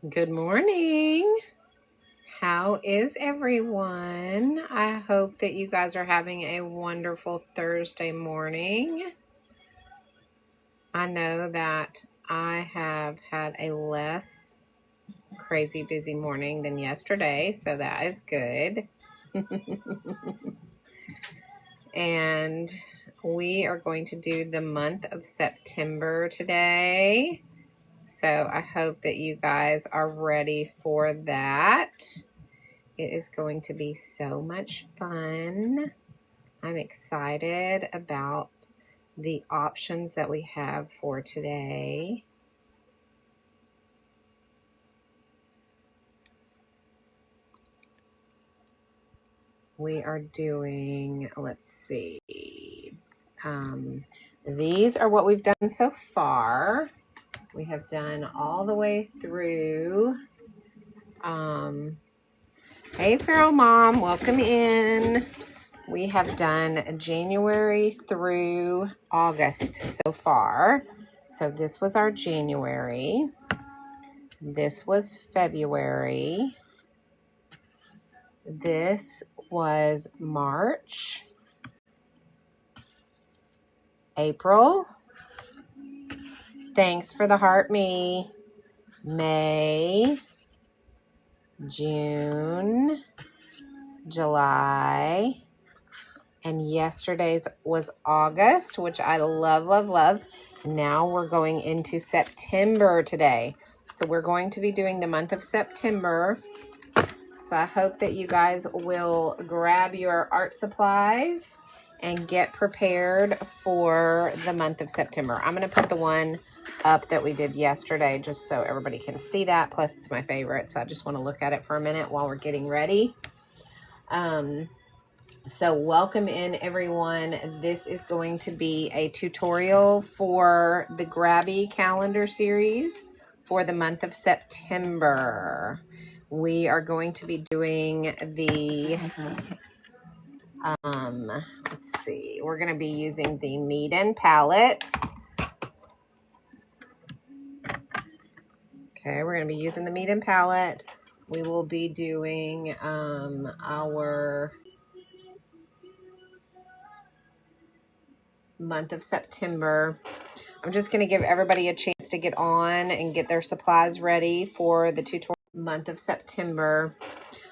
Good morning. How is everyone? I hope that you guys are having a wonderful Thursday morning. I know that I have had a less crazy busy morning than yesterday, so that is good. And we are going to do the month of September today. So I hope that you guys are ready for that. It is going to be so much fun. I'm excited about the options that we have for today. We are doing, let's see, these are what we've done so far. We have done all the way through. Hey, Feral Mom, welcome in. We have done January through August so far. So this was our January. This was February. This was March. April. Thanks for the heart, me. May. June. July. And yesterday's was August, which I love, love, love. Now we're going into September today. So we're going to be doing the month of September. So I hope that you guys will grab your art supplies and get prepared for the month of September. I'm going to put the one up that we did yesterday just so everybody can see that. Plus, it's my favorite, so I just want to look at it for a minute while we're getting ready. So welcome in, everyone. This is going to be a tutorial for the Grabie calendar series for the month of September. We are going to be doing the, let's see, we're going to be using the Meeden palette. Okay, we're going to be using the Meeden palette. We will be doing our month of September. I'm just going to give everybody a chance to get on and get their supplies ready for the tutorial month of September.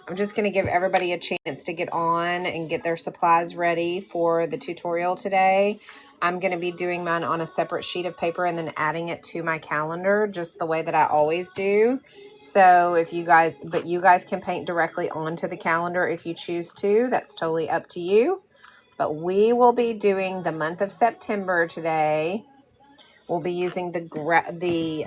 I'm just going to give everybody a chance to get on and get their supplies ready for the tutorial today. I'm going to be doing mine on a separate sheet of paper and then adding it to my calendar just the way that I always do. So if you guys, but you guys can paint directly onto the calendar if you choose to. That's totally up to you. But we will be doing the month of September today. We'll be using the Grabie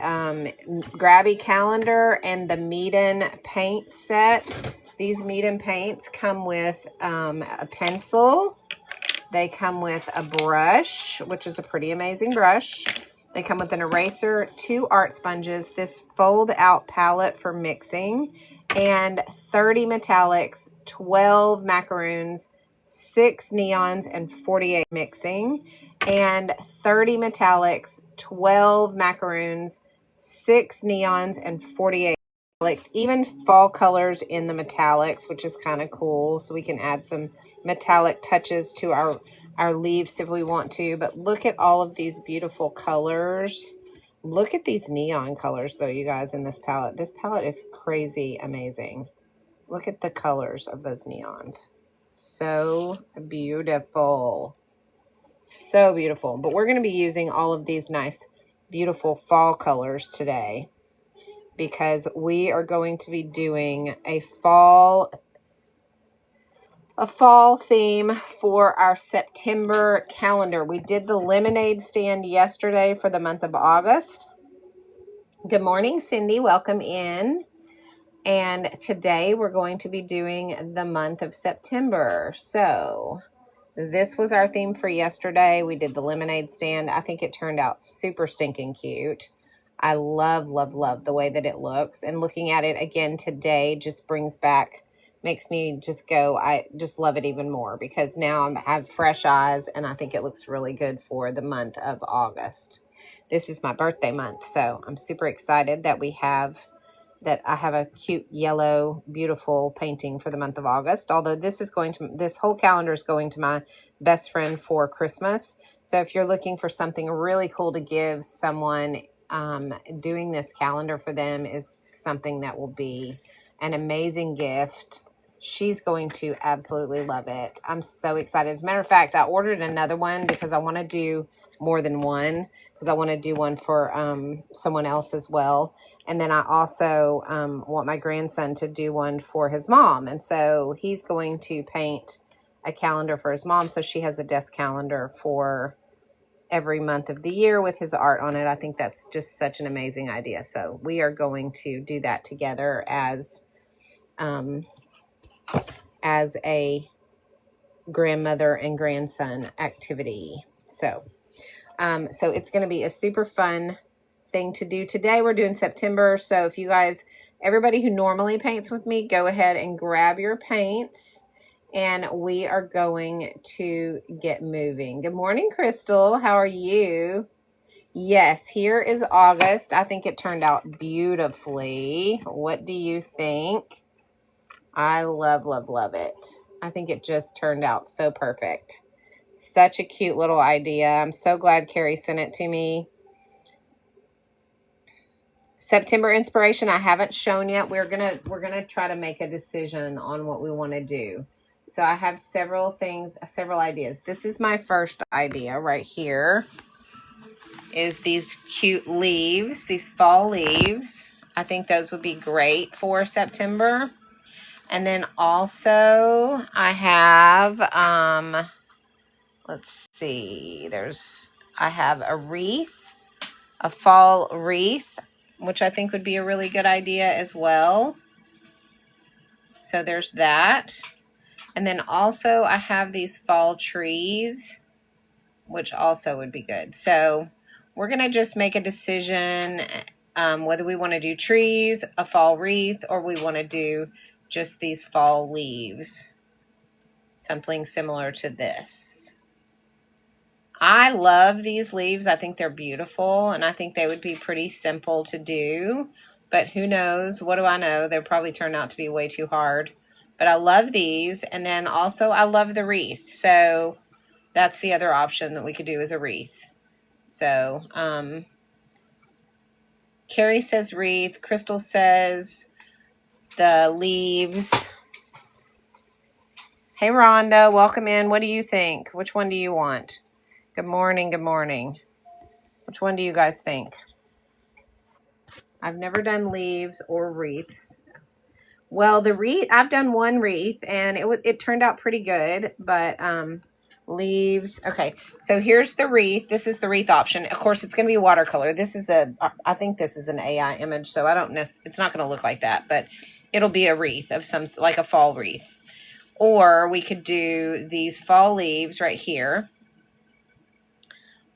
calendar and the Meeden paint set. These Meeden paints come with a pencil. They come with a brush, which is a pretty amazing brush. They come with an eraser, 2 art sponges, this fold-out palette for mixing, and 30 metallics, 12 macaroons, 6 neons, and 48 mixing, and 30 metallics, 12 macaroons, 6 neons, and 48 metallics. Even fall colors in the metallics, which is kind of cool. So we can add some metallic touches to our leaves if we want to. But look at all of these beautiful colors. Look at these neon colors, though, you guys, in this palette. This palette is crazy amazing. Look at the colors of those neons. So beautiful. So beautiful. But we're going to be using all of these nice, beautiful fall colors today because we are going to be doing a fall theme for our September calendar. We did the lemonade stand yesterday for the month of August. Good morning, Cindy. Welcome in. And today we're going to be doing the month of September. So this was our theme for yesterday. We did the lemonade stand. I think it turned out super stinking cute. I love, love, love the way that it looks. And looking at it again today just makes me just go, I just love it even more because now I have fresh eyes and I think it looks really good for the month of August. This is my birthday month, so I'm super excited that we have that I have a cute yellow, beautiful painting for the month of August. Although this whole calendar is going to my best friend for Christmas. So if you're looking for something really cool to give someone, doing this calendar for them is something that will be an amazing gift. She's going to absolutely love it. I'm so excited. As a matter of fact, I ordered another one because I want to do more than one, because I want to do one for someone else as well. And then I also want my grandson to do one for his mom. And so he's going to paint a calendar for his mom. So she has a desk calendar for every month of the year with his art on it. I think that's just such an amazing idea. So we are going to do that together as a grandmother and grandson activity. So it's going to be a super fun thing to do. Today we're doing September. So if you guys, everybody who normally paints with me, go ahead and grab your paints and we are going to get moving. Good morning, Crystal. How are you? Yes, here is August. I think it turned out beautifully. What do you think? I love, love, love it. I think it just turned out so perfect. Such a cute little idea. I'm so glad Carrie sent it to me. September inspiration I haven't shown yet. We're gonna try to make a decision on what we want to do. So I have several ideas. This is my first idea right here. Is these cute leaves, these fall leaves. I think those would be great for September. And then also I have let's see, I have a wreath, a fall wreath, which I think would be a really good idea as well. So there's that. And then also I have these fall trees, which also would be good. So we're going to just make a decision whether we want to do trees, a fall wreath, or we want to do just these fall leaves. Something similar to this. I love these leaves. I think they're beautiful, and I think they would be pretty simple to do. But who knows? What do I know? They'll probably turn out to be way too hard. But I love these. And then also I love the wreath. So that's the other option that we could do is a wreath. So Carrie says wreath. Crystal says the leaves. Hey, Rhonda, welcome in. What do you think? Which one do you want? Good morning. Good morning. Which one do you guys think? I've never done leaves or wreaths. Well, the wreath, I've done one wreath and it turned out pretty good, but leaves. Okay, so here's the wreath. This is the wreath option. Of course, it's going to be watercolor. I think this is an AI image, so it's not going to look like that, but it'll be a wreath of like a fall wreath. Or we could do these fall leaves right here.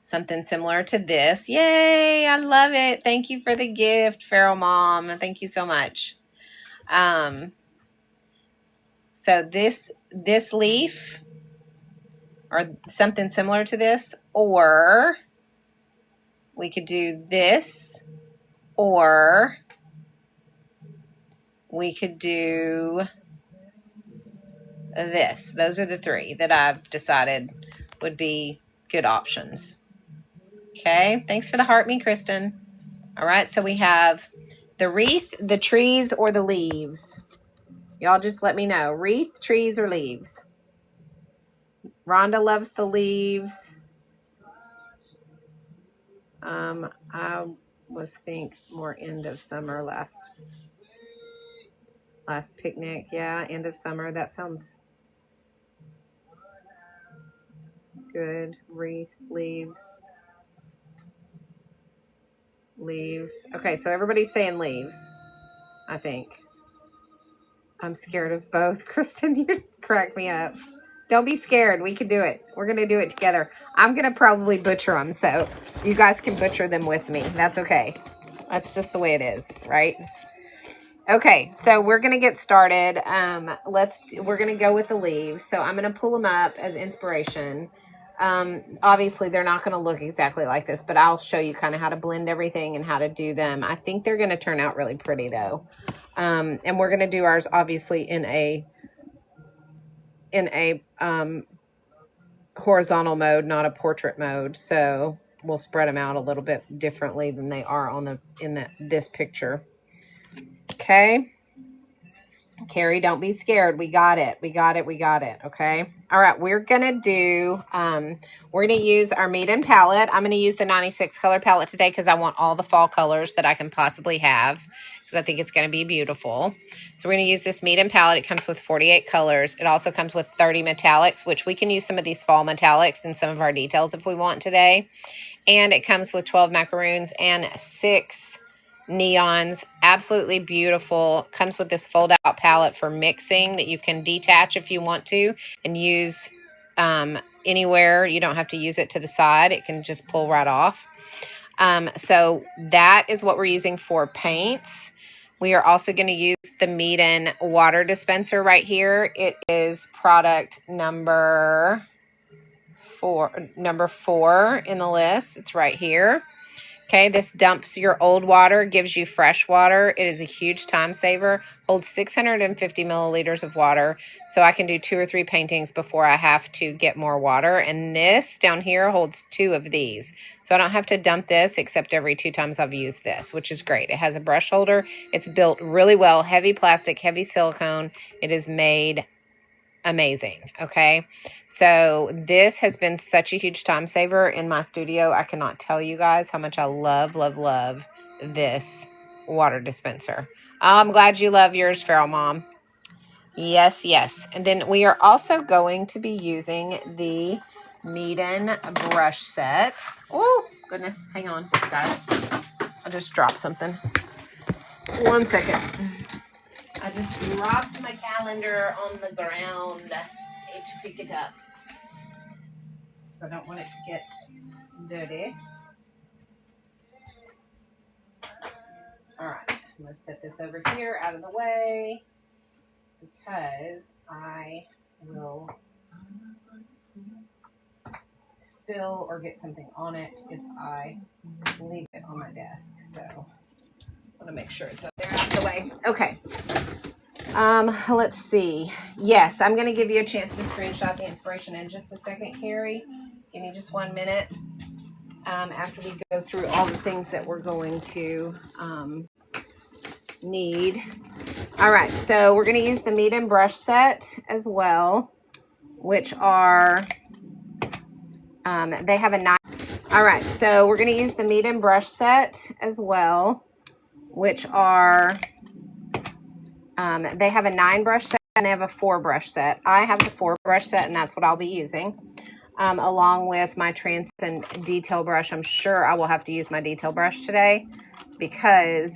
Something similar to this. Yay, I love it. Thank you for the gift, Feral Mom. Thank you so much. So this leaf or something similar to this, or we could do this, or we could do this. Those are the three that I've decided would be good options. Okay, thanks for the heart me, Kristen. All right, so we have the wreath, the trees, or the leaves. Y'all just let me know. Wreath, trees, or leaves? Rhonda loves the leaves. I was more end of summer last picnic. Yeah, end of summer. That sounds good. Wreaths, leaves. Leaves. Okay, so everybody's saying leaves, I think. I'm scared of both. Kristen, you crack me up. Don't be scared. We can do it. We're going to do it together. I'm going to probably butcher them, so you guys can butcher them with me. That's okay. That's just the way it is, right? Okay, so we're going to get started. We're going to go with the leaves. So I'm going to pull them up as inspiration. Obviously they're not going to look exactly like this, but I'll show you kind of how to blend everything and how to do them. I think they're going to turn out really pretty though. And we're going to do ours obviously in a horizontal mode, not a portrait mode. So we'll spread them out a little bit differently than they are on this picture. Okay. Carrie, don't be scared. We got it. We got it. We got it. Okay. All right. We're going to do, we're going to use our Meeden palette. I'm going to use the 96 color palette today because I want all the fall colors that I can possibly have because I think it's going to be beautiful. So we're going to use this Meeden palette. It comes with 48 colors. It also comes with 30 metallics, which we can use some of these fall metallics in some of our details if we want today. And it comes with 12 macaroons and 6 neons. Absolutely beautiful. Comes with this fold out palette for mixing that you can detach if you want to and use anywhere. You don't have to use it to the side. It can just pull right off. So that is what we're using for paints. We are also going to use the Meeden water dispenser right here. It is product number 4 in the list. It's right here. Okay, this dumps your old water, gives you fresh water. It is a huge time saver. Holds 650 milliliters of water. So I can do 2 or 3 paintings before I have to get more water. And this down here holds 2 of these. So I don't have to dump this except every 2 times I've used this, which is great. It has a brush holder. It's built really well. Heavy plastic, heavy silicone. It is made amazing. Okay, so this has been such a huge time saver in my studio. I cannot tell you guys how much I love this water dispenser. I'm glad you love yours, Feral Mom. Yes, yes. And then we are also going to be using the Meeden brush set. Oh goodness, hang on guys, I just dropped something. 1 second. I just dropped my calendar on the ground. I need to pick it up. I don't want it to get dirty. All right, let's set this over here out of the way because I will spill or get something on it if I leave it on my desk. So I want to make sure it's up there out of the way. Okay. Let's see. Yes, I'm going to give you a chance to screenshot the inspiration in just a second, Carrie. Give me just 1 minute. After we go through all the things that we're going to need. All right, so we're going to use the Meeden brush set as well, which are, they have a 9. All right, so we're going to use the Meeden brush set as well, which are, they have a 9 brush set and they have a 4 brush set. I have the 4 brush set and that's what I'll be using, along with my Transcend detail brush. I'm sure I will have to use my detail brush today because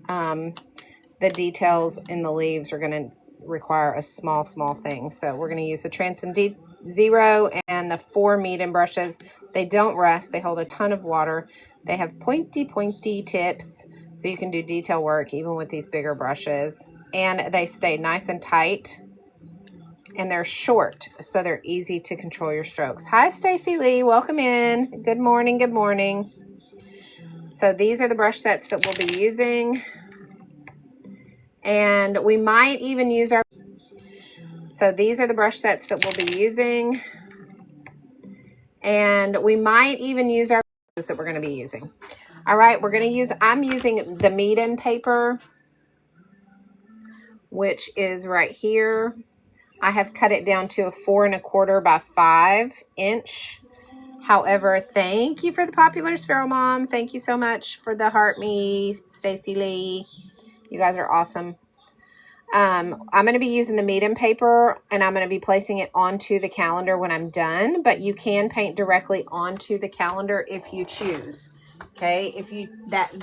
the details in the leaves are going to require a small thing. So we're going to use the Transcend Zero and the 4 Meeden brushes. They don't rust. They hold a ton of water. They have pointy tips, so you can do detail work even with these bigger brushes. And they stay nice and tight. And they're short, so they're easy to control your strokes. Hi, Stacy Lee. Welcome in. Good morning. Good morning. So these are the brush sets that we'll be using. And we might even use our... So these are the brush sets that we'll be using. And we might even use our brushes that we're going to be using. All right, we're going to use... I'm using the Meeden paper, which is right here. I have cut it down to a 4 1/4 by 5 inch. However, thank you for the populars, Feral Mom. Thank you so much for the heart me, Stacy Lee. You guys are awesome. I'm going to be using the Meeden paper and I'm going to be placing it onto the calendar when I'm done, but you can paint directly onto the calendar if you choose. Okay,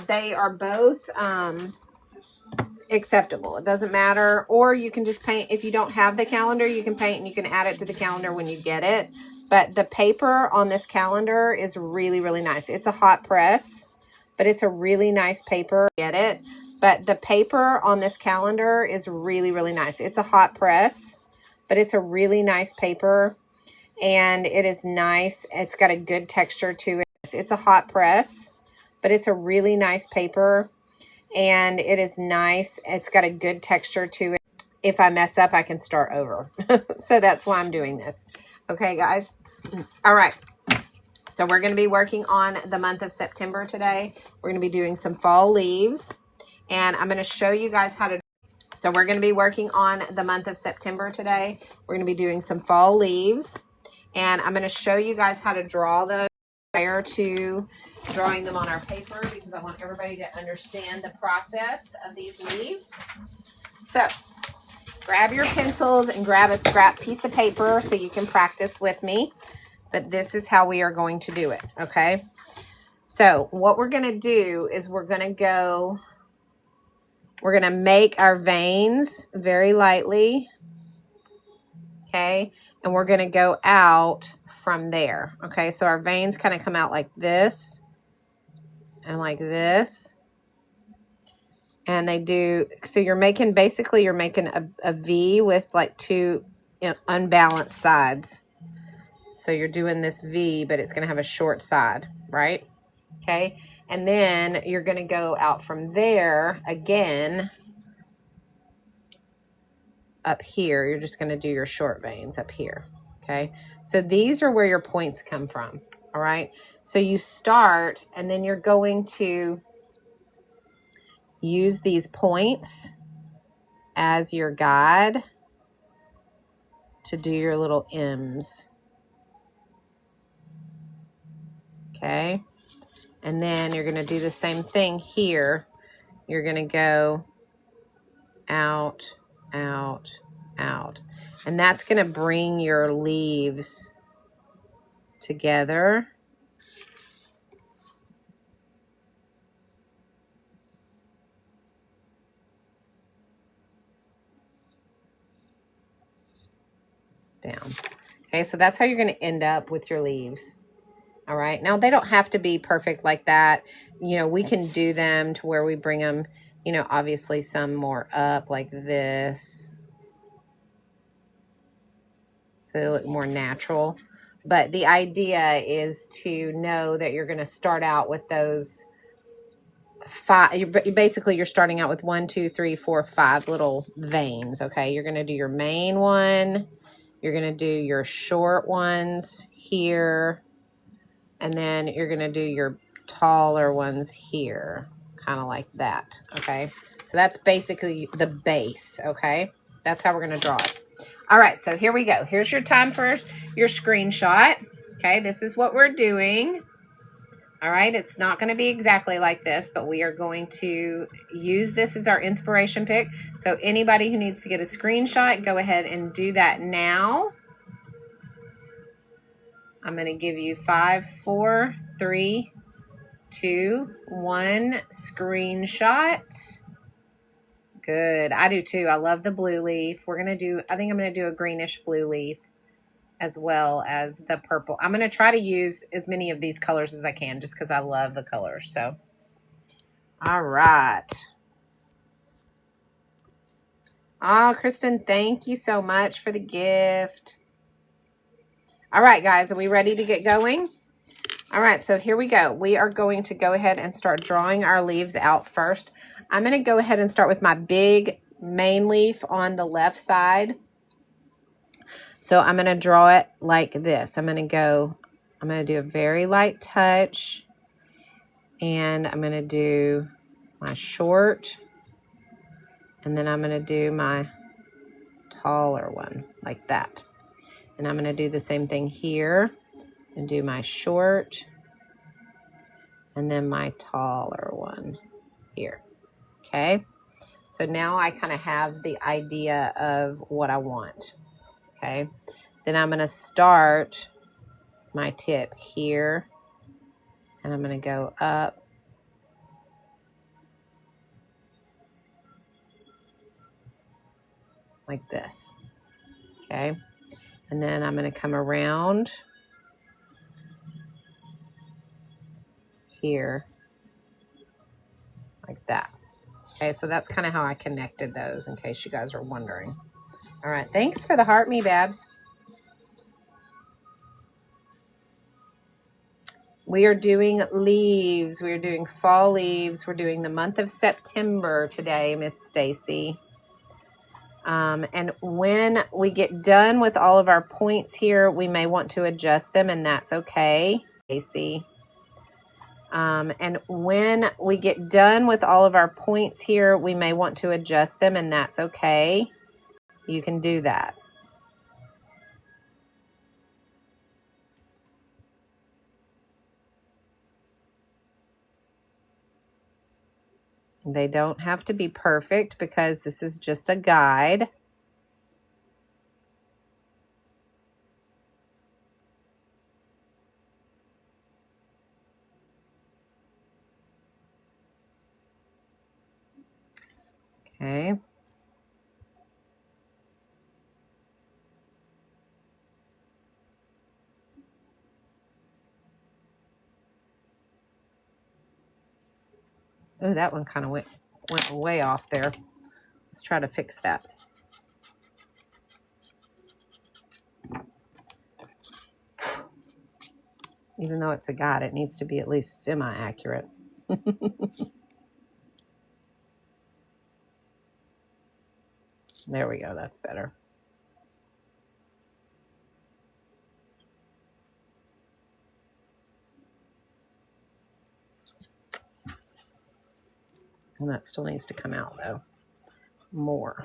they are both acceptable. It doesn't matter. Or you can just paint. If you don't have the calendar, you can paint and you can add it to the calendar when you get it. But the paper on this calendar is really nice. It's a hot press, but it's a really nice paper. Get it? But the paper on this calendar is really nice. It's a hot press, but it's a really nice paper. and it is nice. It's got a good texture to it. It's a hot press, but it's a really nice paper, and it is nice. It's got a good texture to it. If I mess up, I can start over. So that's why I'm doing this. Okay, guys. All right. So we're going to be working on the month of September today. We're going to be doing some fall leaves, and I'm going to show you guys how to. So we're going to be working on the month of September today. We're going to be doing some fall leaves, and I'm going to show you guys how to draw those prior to drawing them on our paper, because I want everybody to understand the process of these leaves. So grab your pencils and grab a scrap piece of paper so you can practice with me. But this is how we are going to do it, okay? So what we're going to do is we're going to make our veins very lightly, okay? And we're going to go out from there, okay? So our veins kind of come out like this and like this. And they do, so you're making a V with like two unbalanced sides. So you're doing this V, but it's going to have a short side, right? Okay. And then you're going to go out from there again up here. You're just going to do your short veins up here. Okay. So these are where your points come from. All right. So you start, and then you're going to use these points as your guide to do your little M's. Okay. And then you're going to do the same thing here. You're going to go out, out, out. And that's going to bring your leaves together. Down. Okay, so that's how you're going to end up with your leaves. All right. Now, they don't have to be perfect like that. You know, we can do them to where we bring them, you know, obviously some more up like this, so they look more natural. But the idea is to know that you're going to start out with those five. You're starting out with 1, 2, 3, 4, 5 little veins. Okay. You're going to do your main one. You're going to do your short ones here. And then you're going to do your taller ones here, kind of like that, okay? So that's basically the base, okay? That's how we're going to draw it. All right, so here we go. Here's your time for your screenshot, okay? This is what we're doing, all right? It's not going to be exactly like this, but we are going to use this as our inspiration pick. So anybody who needs to get a screenshot, go ahead and do that now. I'm going to give you 5, 4, 3, 2, 1 screenshot. Good. I do too. I love the blue leaf. I think I'm going to do a greenish blue leaf as well as the purple. I'm going to try to use as many of these colors as I can just because I love the colors. So, all right. Oh, Kristen, thank you so much for the gift. All right, guys, are we ready to get going? All right, so here we go. We are going to go ahead and start drawing our leaves out first. I'm going to go ahead and start with my big main leaf on the left side. So I'm going to draw it like this. I'm going to do a very light touch, and I'm going to do my short, and then I'm going to do my taller one like that. And I'm going to do the same thing here and do my short and then my taller one here. Okay. So now I kind of have the idea of what I want. Okay. Then I'm going to start my tip here, and I'm going to go up like this. Okay. And then I'm going to come around here like that. Okay, so that's kind of how I connected those, in case you guys are wondering. All right, thanks for the heart me, Babs. We are doing leaves. We are doing fall leaves. We're doing the month of September today, Miss Stacy. And when we get done with all of our points here, we may want to adjust them, and that's okay, Stacy. And when we get done with all of our points here, we may want to adjust them, and that's okay. You can do that. They don't have to be perfect because this is just a guide. Okay. Oh, that one kind of went way off there. Let's try to fix that. Even though it's a guide, it needs to be at least semi-accurate. There we go. That's better. And that still needs to come out, though, more.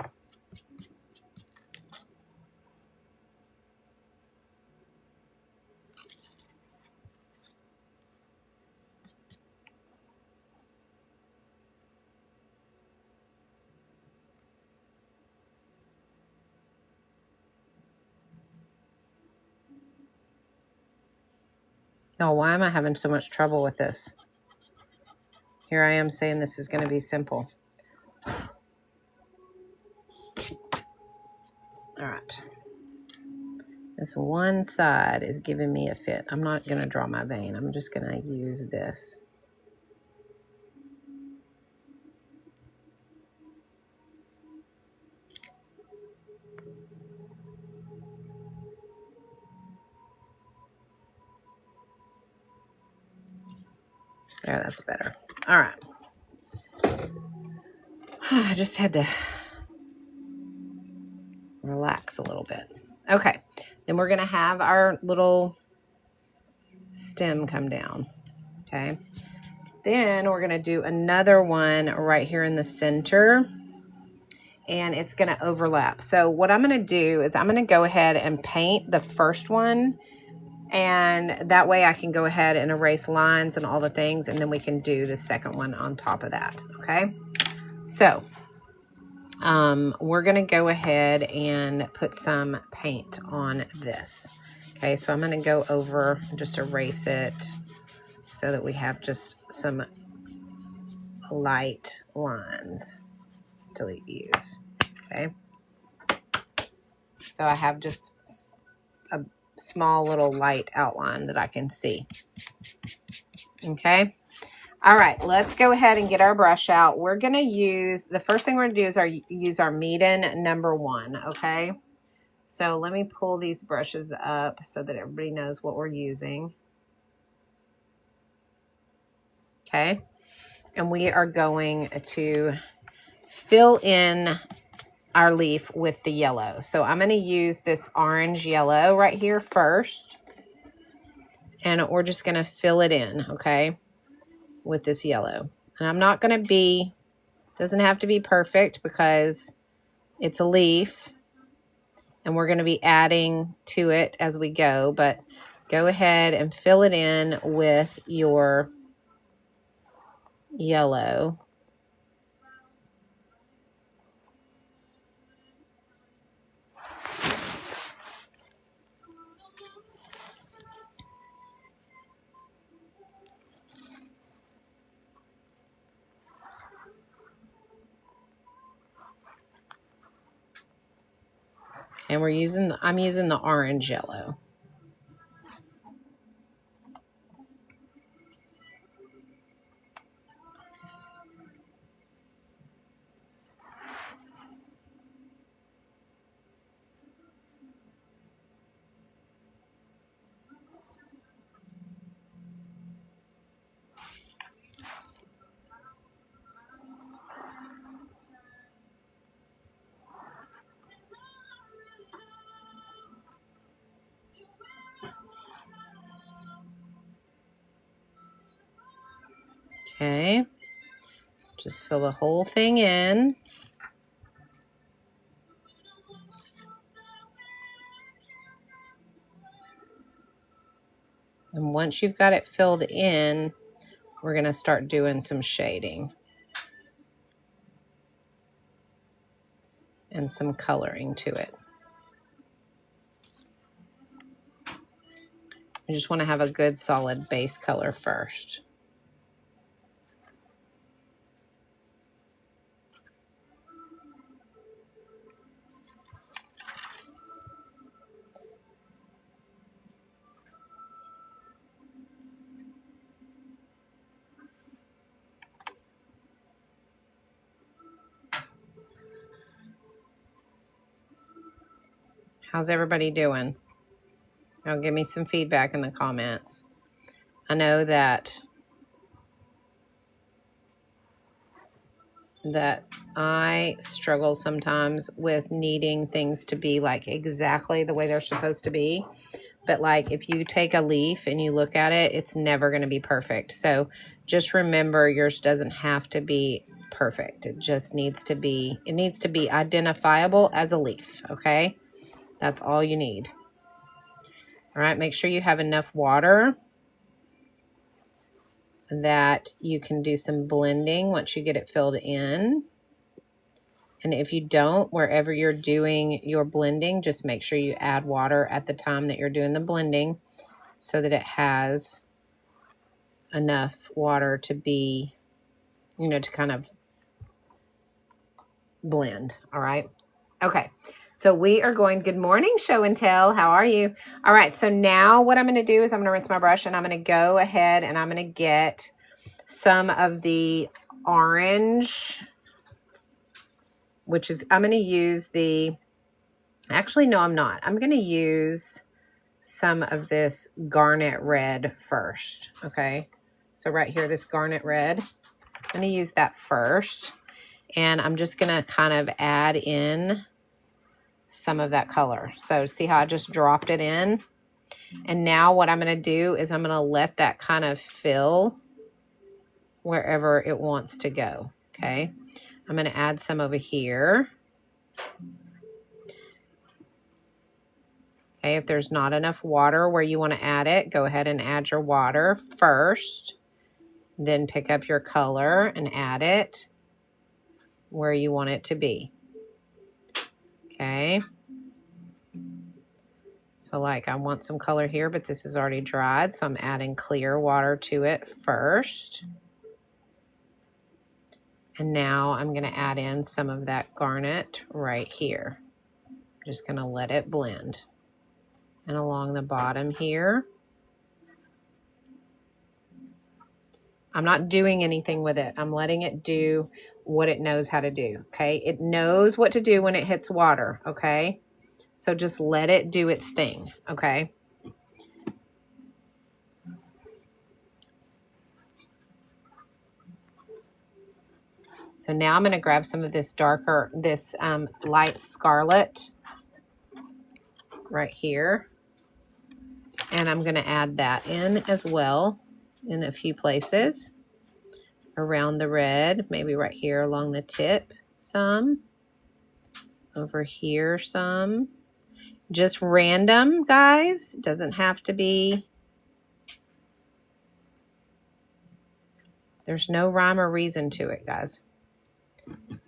Oh, why am I having so much trouble with this? Here I am saying this is going to be simple. All right. This one side is giving me a fit. I'm not going to draw my vein. I'm just going to use this. There, that's better. All right. I just had to relax a little bit. Okay. Then we're going to have our little stem come down. Okay. Then we're going to do another one right here in the center. And it's going to overlap. So what I'm going to do is I'm going to go ahead and paint the first one. And that way I can go ahead and erase lines and all the things. And then we can do the second one on top of that. Okay. So we're going to go ahead and put some paint on this. Okay. So I'm going to go over and just erase it so that we have just some light lines to use. Okay. So I have just a small little light outline that I can see. Okay. All right, let's go ahead and get our brush out. We're going to use, the first thing we're going to do is use our Meeden number 1, okay? So let me pull these brushes up so that everybody knows what we're using. Okay. And we are going to fill in our leaf with the yellow. So I'm going to use this orange yellow right here first. And we're just going to fill it in, okay, with this yellow. And I'm not going to be, doesn't have to be perfect because it's a leaf. And we're going to be adding to it as we go. But go ahead and fill it in with your yellow. And I'm using the orange yellow. Okay. Just fill the whole thing in. And once you've got it filled in, we're going to start doing some shading and some coloring to it. You just want to have a good solid base color first. How's everybody doing? Now give me some feedback in the comments. I know that I struggle sometimes with needing things to be like exactly the way they're supposed to be. But like if you take a leaf and you look at it, it's never going to be perfect. So just remember, yours doesn't have to be perfect. It just needs to be, it needs to be identifiable as a leaf. Okay. That's all you need. All right. Make sure you have enough water that you can do some blending once you get it filled in. And if you don't, wherever you're doing your blending, just make sure you add water at the time that you're doing the blending so that it has enough water to be, you know, to kind of blend. All right. Okay. So we are going, good morning, show and tell. How are you? All right. So now what I'm going to do is I'm going to rinse my brush and I'm going to go ahead and I'm going to get some of the orange, which is, I'm going to use the, actually, no, I'm not. I'm going to use some of this garnet red first. Okay. So right here, this garnet red, I'm going to use that first. And I'm just going to kind of add in some of that color. So see how I just dropped it in? And now what I'm going to do is I'm going to let that kind of fill wherever it wants to go. Okay. I'm going to add some over here. Okay. If there's not enough water where you want to add it, go ahead and add your water first. Then pick up your color and add it where you want it to be. Okay. So like I want some color here, but this is already dried. So I'm adding clear water to it first. And now I'm going to add in some of that garnet right here. I'm just going to let it blend. And along the bottom here. I'm not doing anything with it. I'm letting it do what it knows how to do. Okay. It knows what to do when it hits water. Okay. So just let it do its thing. Okay. So now I'm going to grab some of this darker, this light scarlet right here. And I'm going to add that in as well in a few places around the red, maybe right here along the tip some, over here some. Just random, guys. Doesn't have to be. There's no rhyme or reason to it, guys.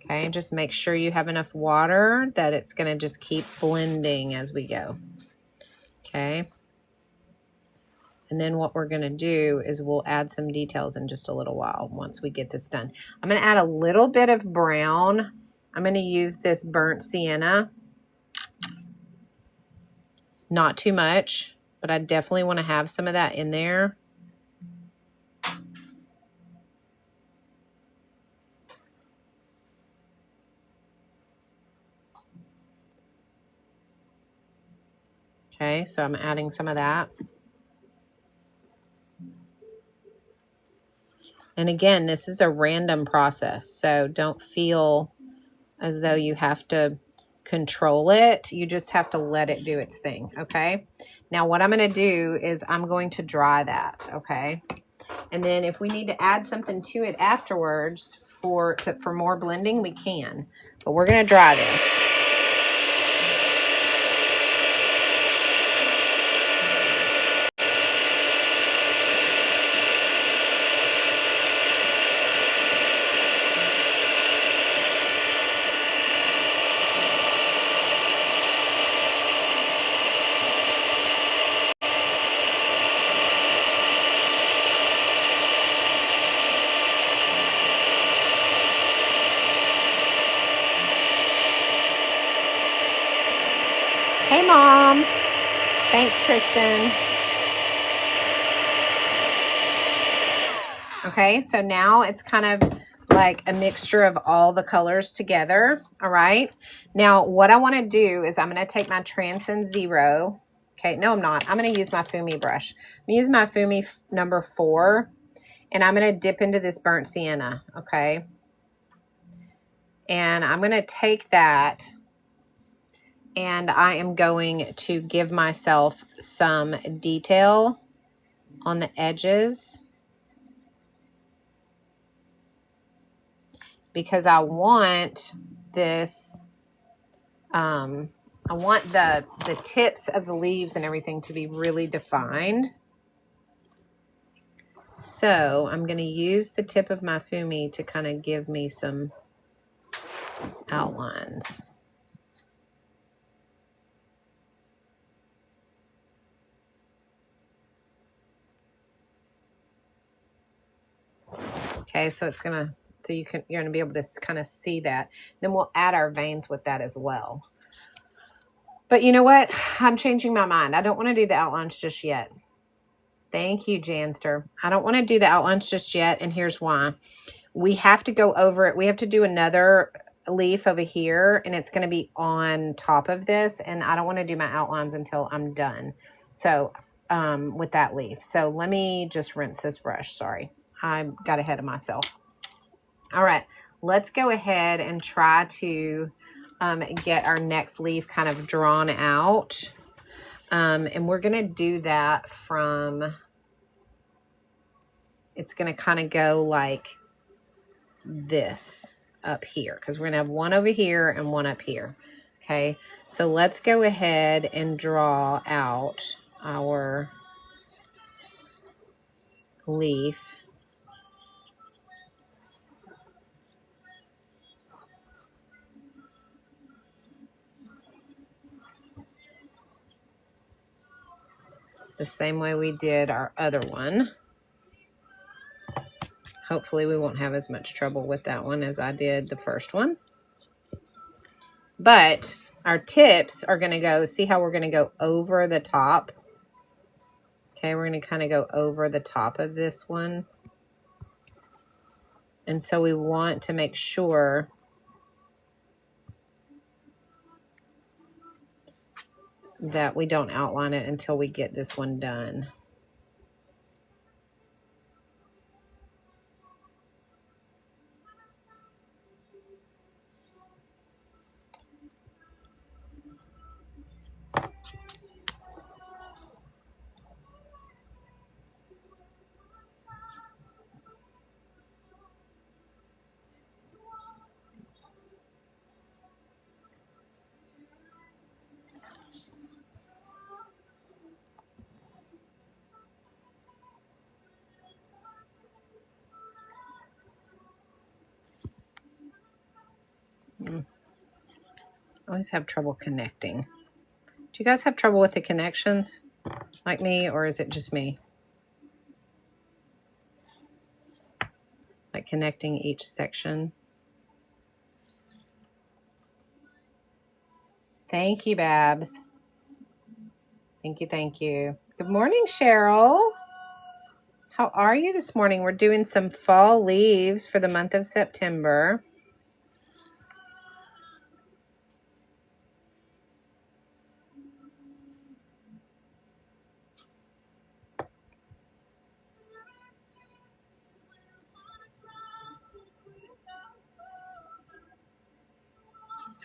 Okay, just make sure you have enough water that it's going to just keep blending as we go. Okay. And then what we're going to do is we'll add some details in just a little while once we get this done. I'm going to add a little bit of brown. I'm going to use this burnt sienna. Not too much, but I definitely want to have some of that in there. Okay, so I'm adding some of that. And again, this is a random process, so don't feel as though you have to control it. You just have to let it do its thing, okay? Now what I'm going to do is I'm going to dry that, okay? And then if we need to add something to it afterwards for more blending, we can. But we're going to dry this. Hey, Mom. Thanks, Kristen. Okay, so now it's kind of like a mixture of all the colors together. All right. Now, what I want to do is I'm going to take my Transcend Zero. Okay, no, I'm not. I'm going to use my Fumi brush. I'm going to use my Fumi number 4, and I'm going to dip into this burnt sienna. Okay. And I'm going to take that, and I am going to give myself some detail on the edges, because I want this, I want the tips of the leaves and everything to be really defined. So I'm going to use the tip of my Fumi to kind of give me some outlines. Okay, so it's gonna, so you're gonna be able to kind of see that. Then we'll add our veins with that as well. But you know what? I'm changing my mind. I don't want to do the outlines just yet. Thank you, Janster. I don't want to do the outlines just yet, and here's why. We have to go over it. We have to do another leaf over here, and it's going to be on top of this, and I don't want to do my outlines until I'm done. So with that leaf. So let me just rinse this brush. Sorry, I got ahead of myself. All right, let's go ahead and try to get our next leaf kind of drawn out. And we're going to do that from, it's going to kind of go like this up here, because we're going to have one over here and one up here. Okay, so let's go ahead and draw out our leaf. The same way we did our other one. Hopefully we won't have as much trouble with that one as I did the first one. But our tips are going to go, see how we're going to go over the top? Okay, we're going to kind of go over the top of this one. And so we want to make sure that we don't outline it until we get this one done. I always have trouble connecting. Do you guys have trouble with the connections like me, or is it just me? Like connecting each section. Thank you, Babs. Thank you, thank you. Good morning, Cheryl. How are you this morning? We're doing some fall leaves for the month of September.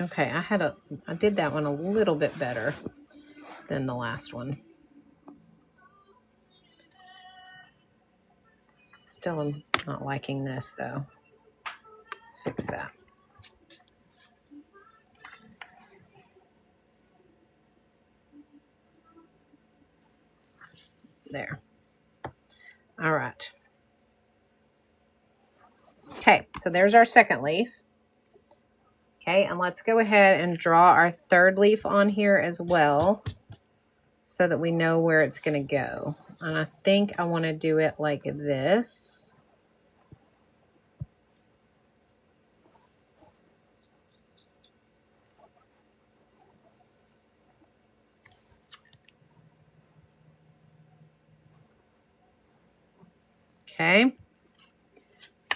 Okay, I did that one a little bit better than the last one. still am not liking this though. Let's fix that. There. All right. Okay, so there's our second leaf. Okay, and let's go ahead and draw our third leaf on here as well so that we know where it's going to go. And I think I want to do it like this. Okay,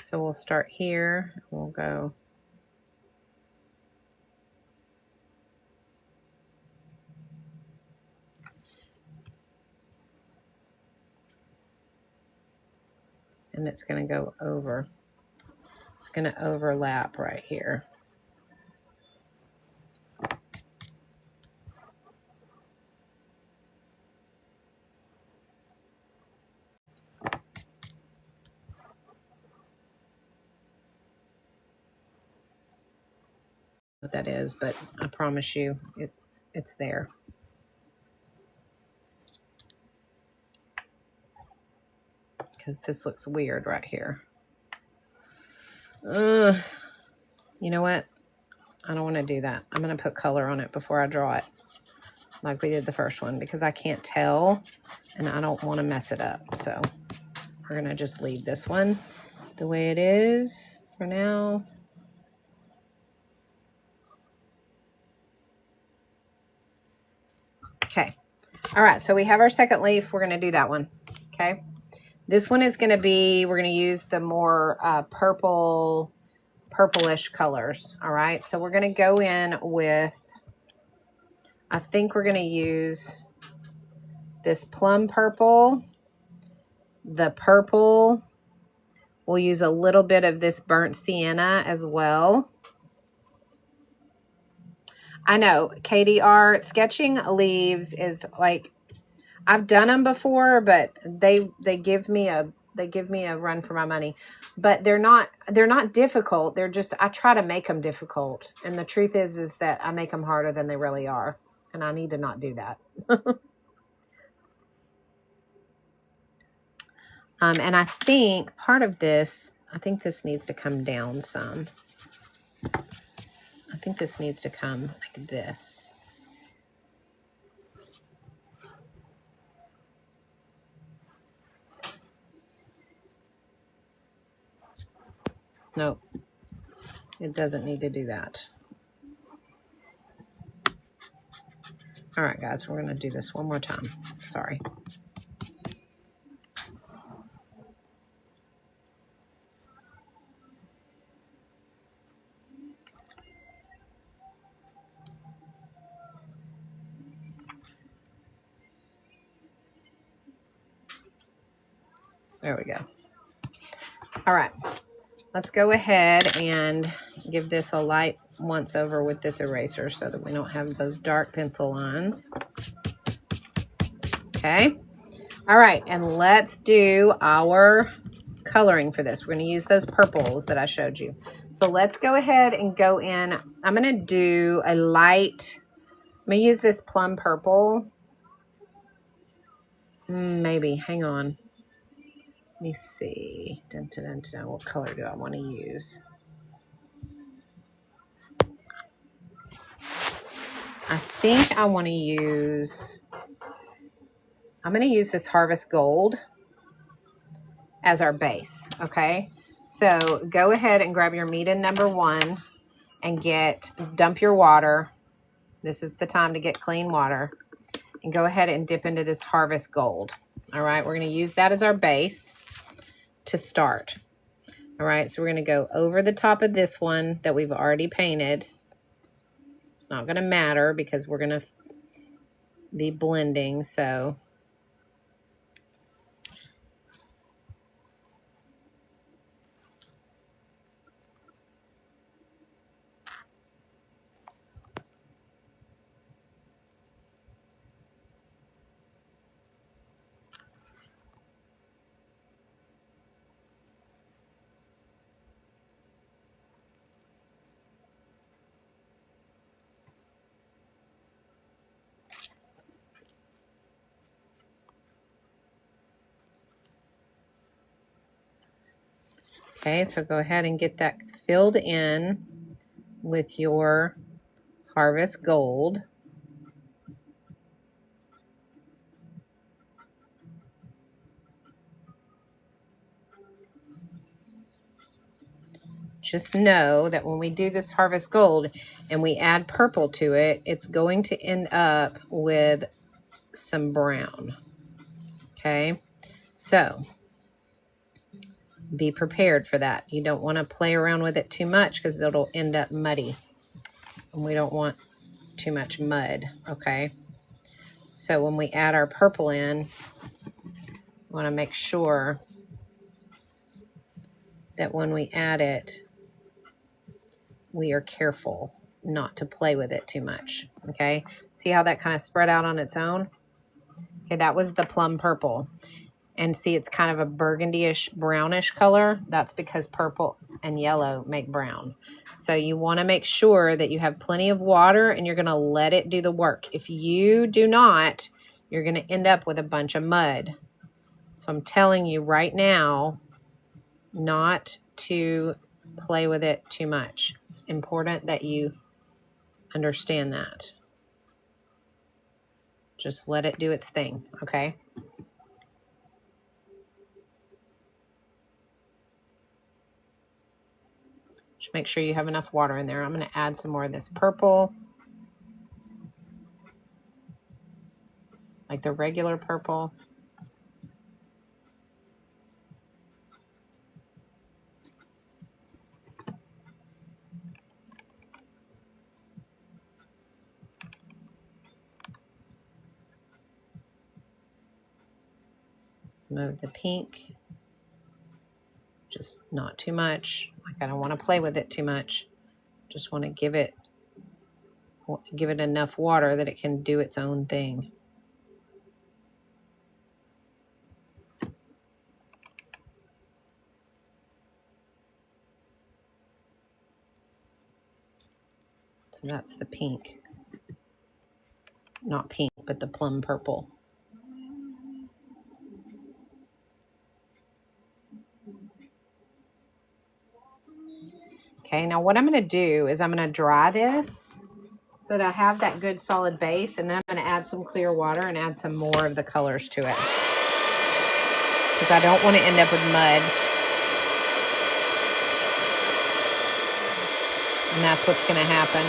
so we'll start here. We'll go. And it's going to go over. It's going to overlap right here. What that is, but I promise you it's there. Because this looks weird right here. You know what? I don't want to do that. I'm going to put color on it before I draw it, like we did the first one, because I can't tell and I don't want to mess it up. So we're going to just leave this one the way it is for now. Okay. All right. So we have our second leaf. We're going to do that one. Okay. This one is going to be, we're going to use the more purplish colors. All right. So we're going to go in with, I think we're going to use this plum purple, the purple. We'll use a little bit of this burnt sienna as well. I know, KDR, sketching leaves is like, I've done them before, but they give me a run for my money. But they're not difficult. They're just, I try to make them difficult. And the truth is that I make them harder than they really are. And I need to not do that. And I think part of this, I think this needs to come down some. I think this needs to come like this. Nope. It doesn't need to do that. All right, guys, we're going to do this one more time. Sorry. There we go. All right. Let's go ahead and give this a light once over with this eraser so that we don't have those dark pencil lines. Okay. All right. And let's do our coloring for this. We're going to use those purples that I showed you. So let's go ahead and go in. I'm going to do a light. I'm going to use this plum purple. Maybe. Hang on. Let me see. Dun, dun, dun, dun. What color do I want to use? I think I want to use, I'm going to use this Harvest Gold as our base, okay? So go ahead and grab your Meeden #1 and dump your water. This is the time to get clean water. And go ahead and dip into this Harvest Gold. All right, we're going to use that as our base to start. All right, so we're going to go over the top of this one that we've already painted. It's not going to matter because we're going to be blending, so Okay, so go ahead and get that filled in with your Harvest Gold. Just know that when we do this Harvest Gold and we add purple to it, it's going to end up with some brown. Okay, so be prepared for that. You don't want to play around with it too much because it'll end up muddy. And we don't want too much mud, okay? So when we add our purple in, we want to make sure that when we add it, we are careful not to play with it too much, okay? See how that kind of spread out on its own? Okay, that was the plum purple. And see, it's kind of a burgundy-ish, brownish color. That's because purple and yellow make brown. So you want to make sure that you have plenty of water and you're going to let it do the work. If you do not, you're going to end up with a bunch of mud. So I'm telling you right now not to play with it too much. It's important that you understand that. Just let it do its thing, okay? Just make sure you have enough water in there. I'm going to add some more of this purple, like the regular purple. Some of the pink, just not too much. Like I don't want to play with it too much. Just want to give it enough water that it can do its own thing. So that's the pink. Not pink, but the plum purple. Okay, now what I'm going to do is I'm going to dry this so that I have that good solid base, and then I'm going to add some clear water and add some more of the colors to it. Because I don't want to end up with mud. And that's what's going to happen.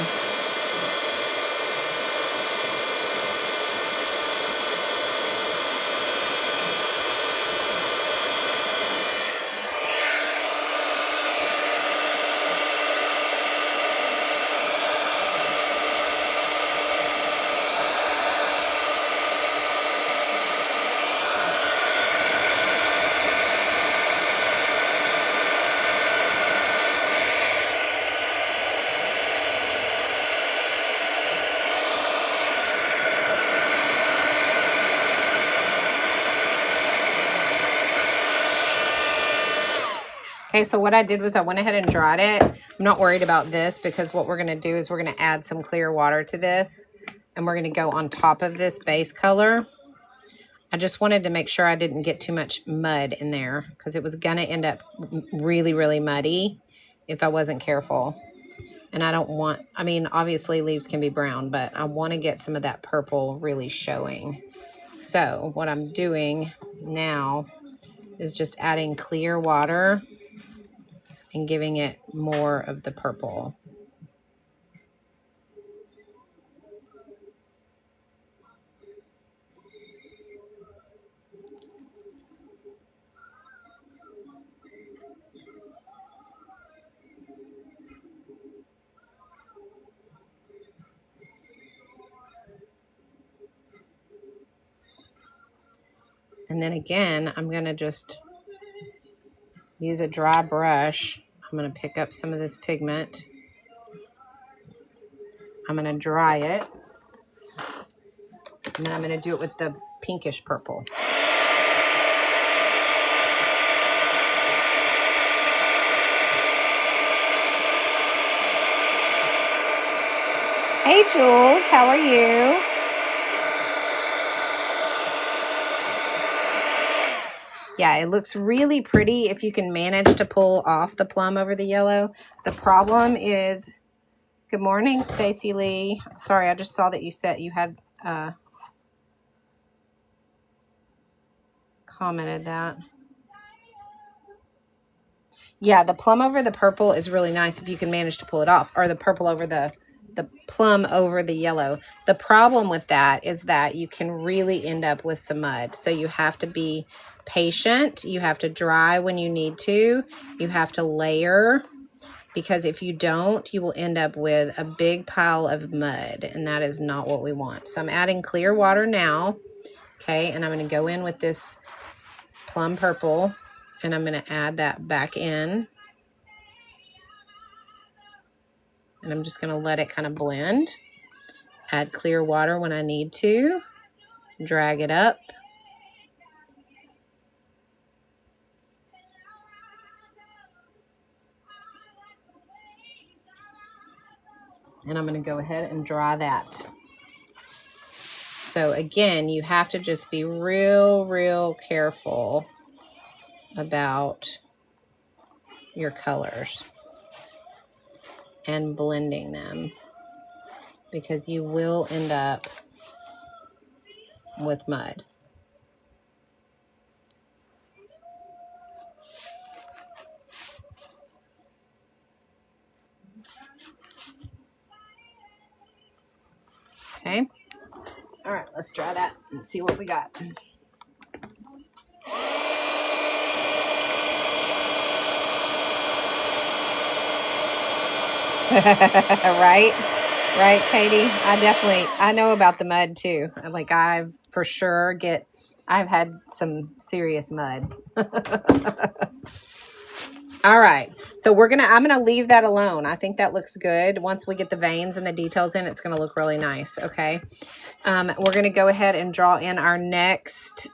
Okay, so what I did was I went ahead and dried it. I'm not worried about this because what we're going to do is we're going to add some clear water to this. And we're going to go on top of this base color. I just wanted to make sure I didn't get too much mud in there because it was going to end up really, really muddy if I wasn't careful. And I don't want, I mean, obviously leaves can be brown, but I want to get some of that purple really showing. So what I'm doing now is just adding clear water and giving it more of the purple. And then again, I'm going to just use a dry brush. I'm going to pick up some of this pigment. I'm going to dry it. And then I'm going to do it with the pinkish purple. Hey, Jules, how are you? Yeah, it looks really pretty if you can manage to pull off the plum over the yellow. The problem is, good morning, Stacy Lee. Sorry, I just saw that you said you had commented that. Yeah, the plum over the purple is really nice if you can manage to pull it off, or the purple over the plum over the yellow. The problem with that is that you can really end up with some mud. So you have to be patient. You have to dry when you need to. You have to layer, because if you don't, you will end up with a big pile of mud, and that is not what we want. So I'm adding clear water now, okay, and I'm going to go in with this plum purple, and I'm going to add that back in. And I'm just going to let it kind of blend. Add clear water when I need to. Drag it up. And I'm going to go ahead and dry that. So again, you have to just be real careful about your colors and blending them, because you will end up with mud. Okay. All right, let's try that and see what we got. Right, Katie. I know about the mud too. Like, I've had some serious mud. All right, so I'm gonna leave that alone. I think that looks good. Once we get the veins and the details in, it's gonna look really nice. Okay, we're gonna go ahead and draw in our next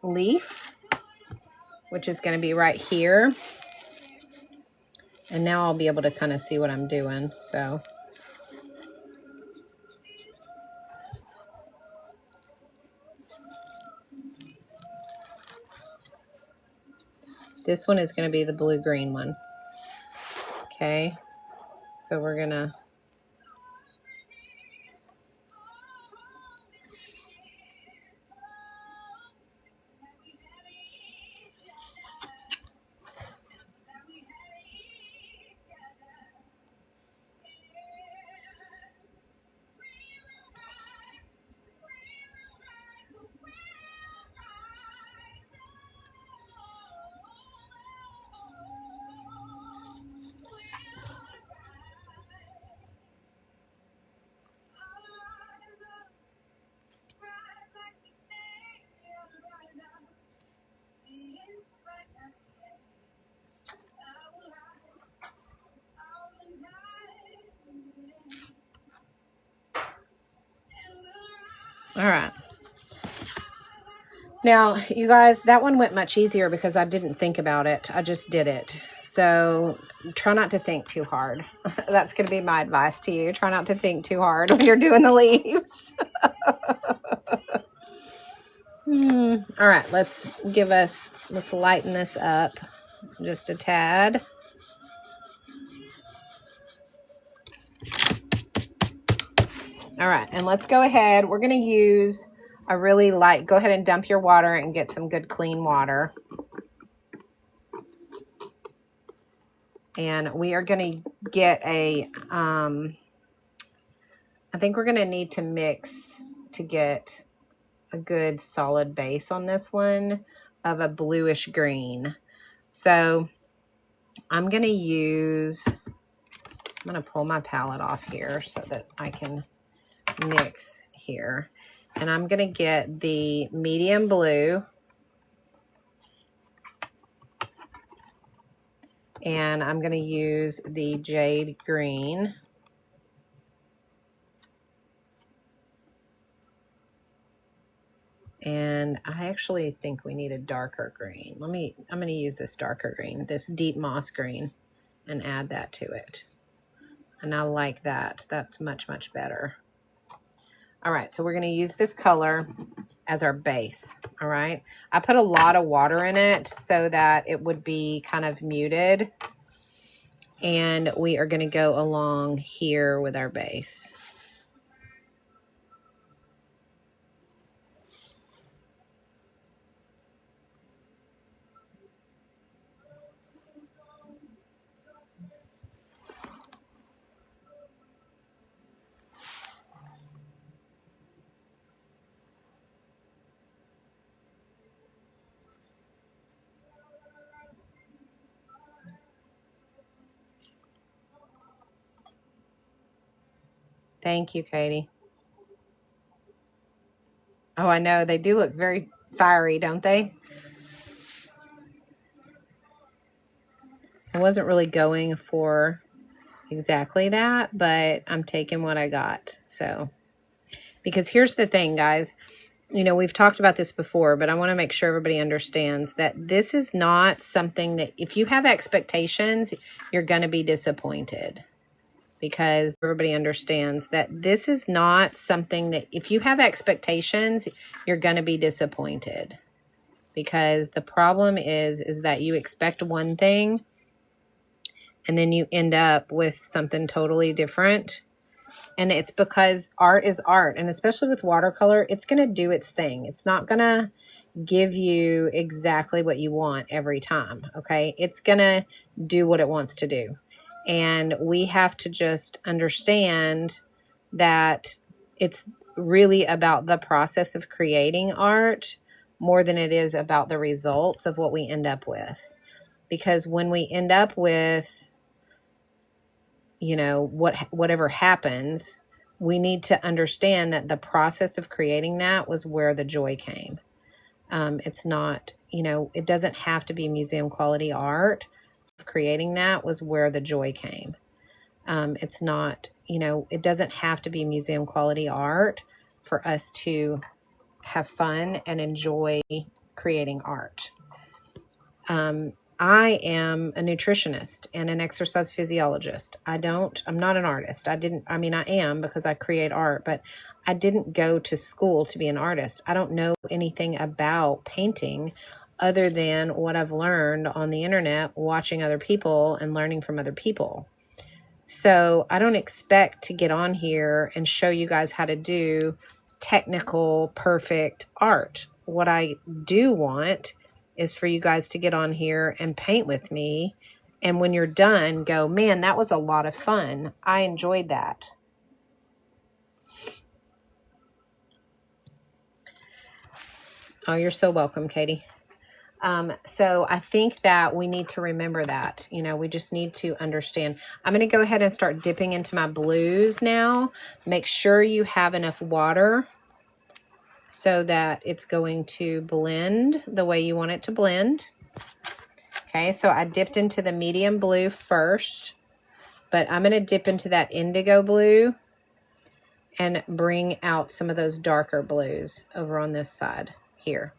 leaf, which is gonna be right here. And now I'll be able to kind of see what I'm doing. So this one is going to be the blue-green one. Okay, so we're going to all right. Now, you guys, that one went much easier because I didn't think about it. I just did it. So try not to think too hard. That's going to be my advice to you. Try not to think too hard when you're doing the leaves. All right, let's lighten this up just a tad. All right, and let's go ahead. We're going to use a really light, go ahead and dump your water and get some good clean water. And we are going to get I think we're going to need to mix to get a good solid base on this one of a bluish green. So I'm going to pull my palette off here so that I can mix here. And I'm going to get the medium blue. And I'm going to use the jade green. And I actually think we need a darker green. I'm going to use this darker green, this deep moss green, and add that to it. And I like that. That's much better. All right, so we're going to use this color. as our base. All right. I put a lot of water in it so that it would be kind of muted. And we are going to go along here with our base. Thank you, Katie. Oh, I know. They do look very fiery, don't they? I wasn't really going for exactly that, but I'm taking what I got. So, because here's the thing, guys. You know, we've talked about this before, but I want to make sure everybody understands that this is not something that if you have expectations, you're going to be disappointed. Because everybody understands that this is not something that if you have expectations, you're going to be disappointed. Because the problem is that you expect one thing and then you end up with something totally different. And it's because art is art. And especially with watercolor, it's going to do its thing. It's not going to give you exactly what you want every time. Okay. It's going to do what it wants to do. And we have to just understand that it's really about the process of creating art more than it is about the results of what we end up with. Because when we end up with, you know, whatever happens, we need to understand that the process of creating that was where the joy came. It's not, you know, it doesn't have to be museum quality art. Creating that was where the joy came. It's not, you know, it doesn't have to be museum quality art for us to have fun and enjoy creating art. I am a nutritionist and an exercise physiologist. I'm not an artist. I am because I create art, but I didn't go to school to be an artist. I don't know anything about painting other than what I've learned on the internet, watching other people and learning from other people. So I don't expect to get on here and show you guys how to do technical, perfect art. What I do want is for you guys to get on here and paint with me. And when you're done, go, man, that was a lot of fun. I enjoyed that. Oh, you're so welcome, Katie. So I think that we need to remember that, you know, we just need to understand. I'm going to go ahead and start dipping into my blues now. Make sure you have enough water so that it's going to blend the way you want it to blend. Okay, so I dipped into the medium blue first, but I'm going to dip into that indigo blue and bring out some of those darker blues over on this side here.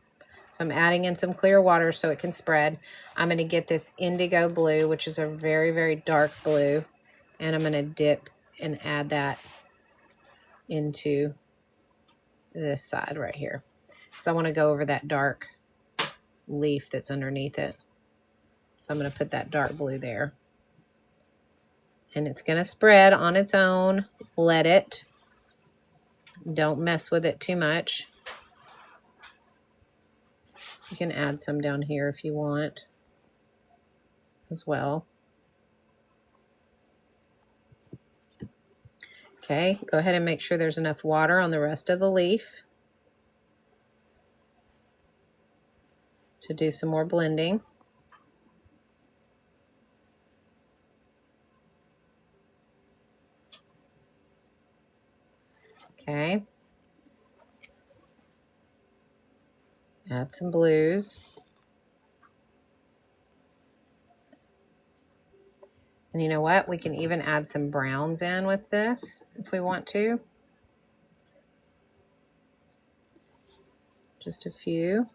So I'm adding in some clear water so it can spread. I'm going to get this indigo blue, which is a very, very dark blue, and I'm going to dip and add that into this side right here. So I want to go over that dark leaf that's underneath it. So I'm going to put that dark blue there. And it's going to spread on its own. Let it. Don't mess with it too much. You can add some down here if you want as well. Okay, go ahead and make sure there's enough water on the rest of the leaf to do some more blending. Okay. Add some blues. And you know what? We can even add some browns in with this if we want to. Just a few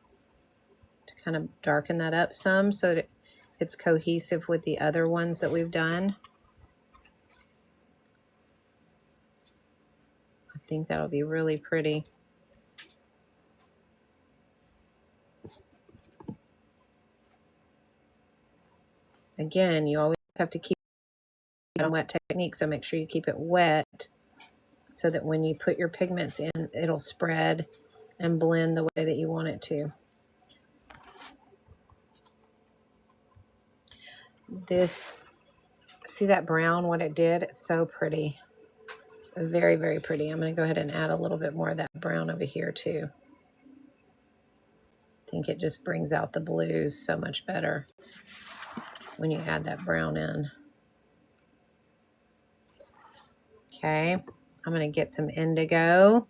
to kind of darken that up some so that it's cohesive with the other ones that we've done. I think that'll be really pretty. Again, you always have to keep it on wet technique, so make sure you keep it wet so that when you put your pigments in, it'll spread and blend the way that you want it to. This, see that brown, what it did? It's so pretty. Very, very pretty. I'm going to go ahead and add a little bit more of that brown over here too. I think it just brings out the blues so much better when you add that brown in. Okay, I'm going to get some indigo.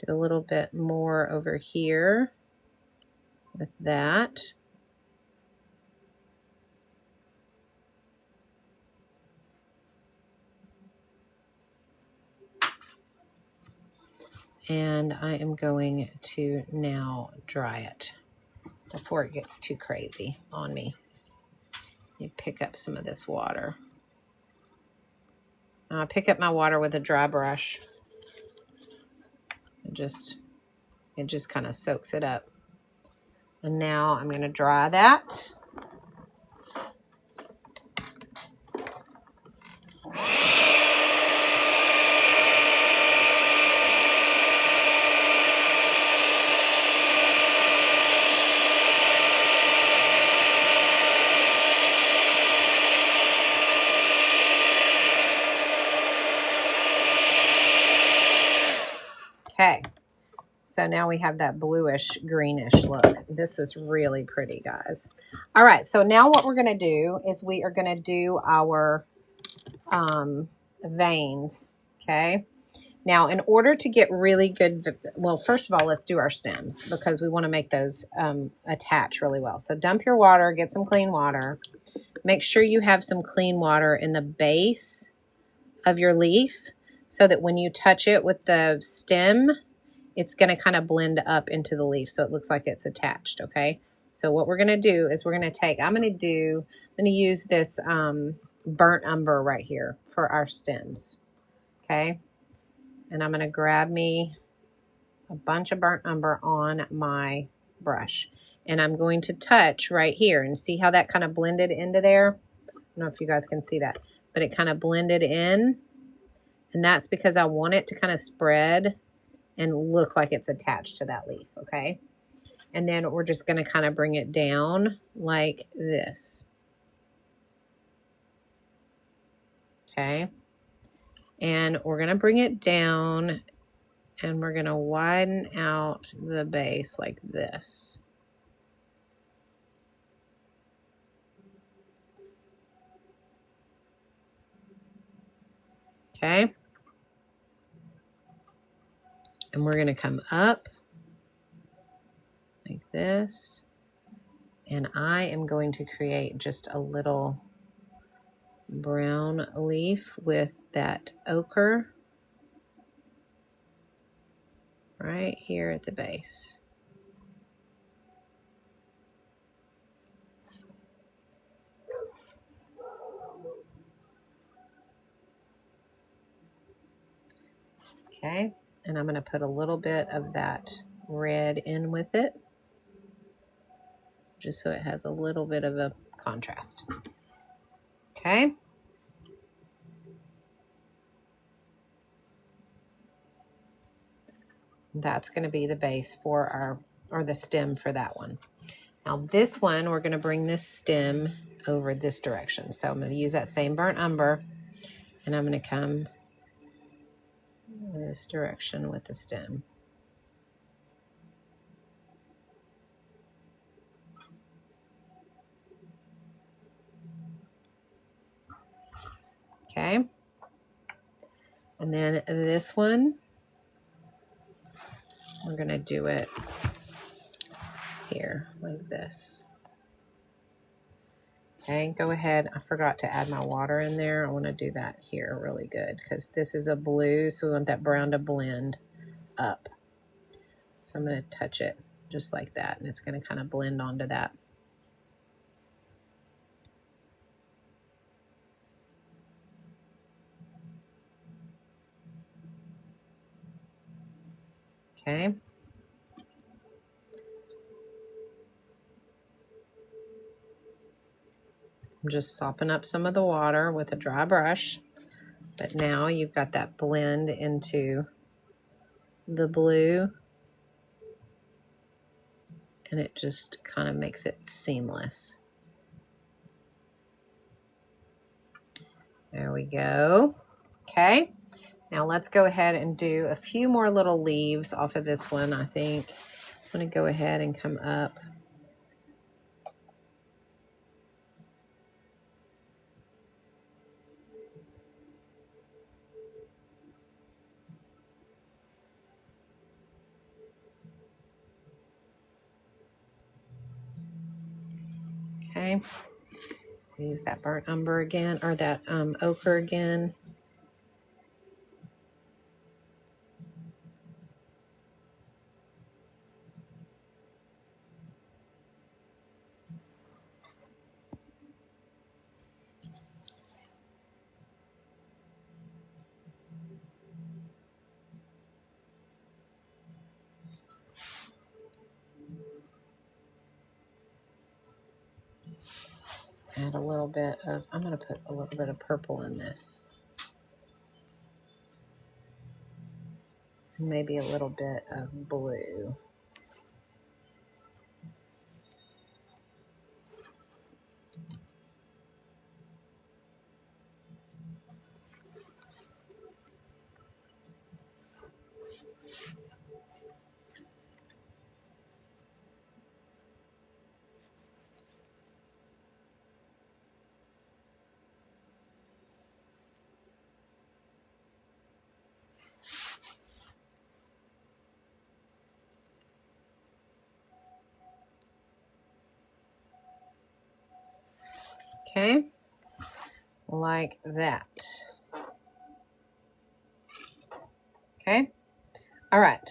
Do a little bit more over here with that. And I am going to now dry it before it gets too crazy on me. You pick up some of this water. I pick up my water with a dry brush. It just kind of soaks it up. And now I'm going to dry that. Okay, so now we have that bluish greenish look. This is really pretty, guys. All right, so now what we're going to do is we are going to do our veins, okay? Now, in order to get really good, well, first of all, let's do our stems because we want to make those attach really well. So dump your water, get some clean water. Make sure you have some clean water in the base of your leaf so that when you touch it with the stem, it's going to kind of blend up into the leaf so it looks like it's attached, okay? So what we're going to do is we're going to take, I'm going to use this burnt umber right here for our stems, okay? And I'm going to grab me a bunch of burnt umber on my brush. And I'm going to touch right here and see how that kind of blended into there. I don't know if you guys can see that, but it kind of blended in. And that's because I want it to kind of spread and look like it's attached to that leaf, okay? And then we're just going to kind of bring it down like this. Okay? And we're going to bring it down and we're going to widen out the base like this. Okay? And we're going to come up like this. And I am going to create just a little brown leaf with that ochre right here at the base. Okay, and I'm going to put a little bit of that red in with it, just so it has a little bit of a contrast. Okay. That's going to be the base for our, or the stem for that one. Now this one, we're going to bring this stem over this direction. So I'm going to use that same burnt umber, and I'm going to come this direction with the stem. Okay. And then this one, we're going to do it here like this. Okay, go ahead. I forgot to add my water in there. I want to do that here really good because this is a blue, so we want that brown to blend up. So I'm going to touch it just like that, and it's going to kind of blend onto that. Okay. I'm just sopping up some of the water with a dry brush. But now you've got that blend into the blue. And it just kind of makes it seamless. There we go. Okay. Now let's go ahead and do a few more little leaves off of this one, I think. I'm going to go ahead and come up. Okay. Use that burnt umber again, or that ochre again. Add a little bit of, I'm going to put a little bit of purple in this. Maybe a little bit of blue. Okay. Like that. Okay. All right.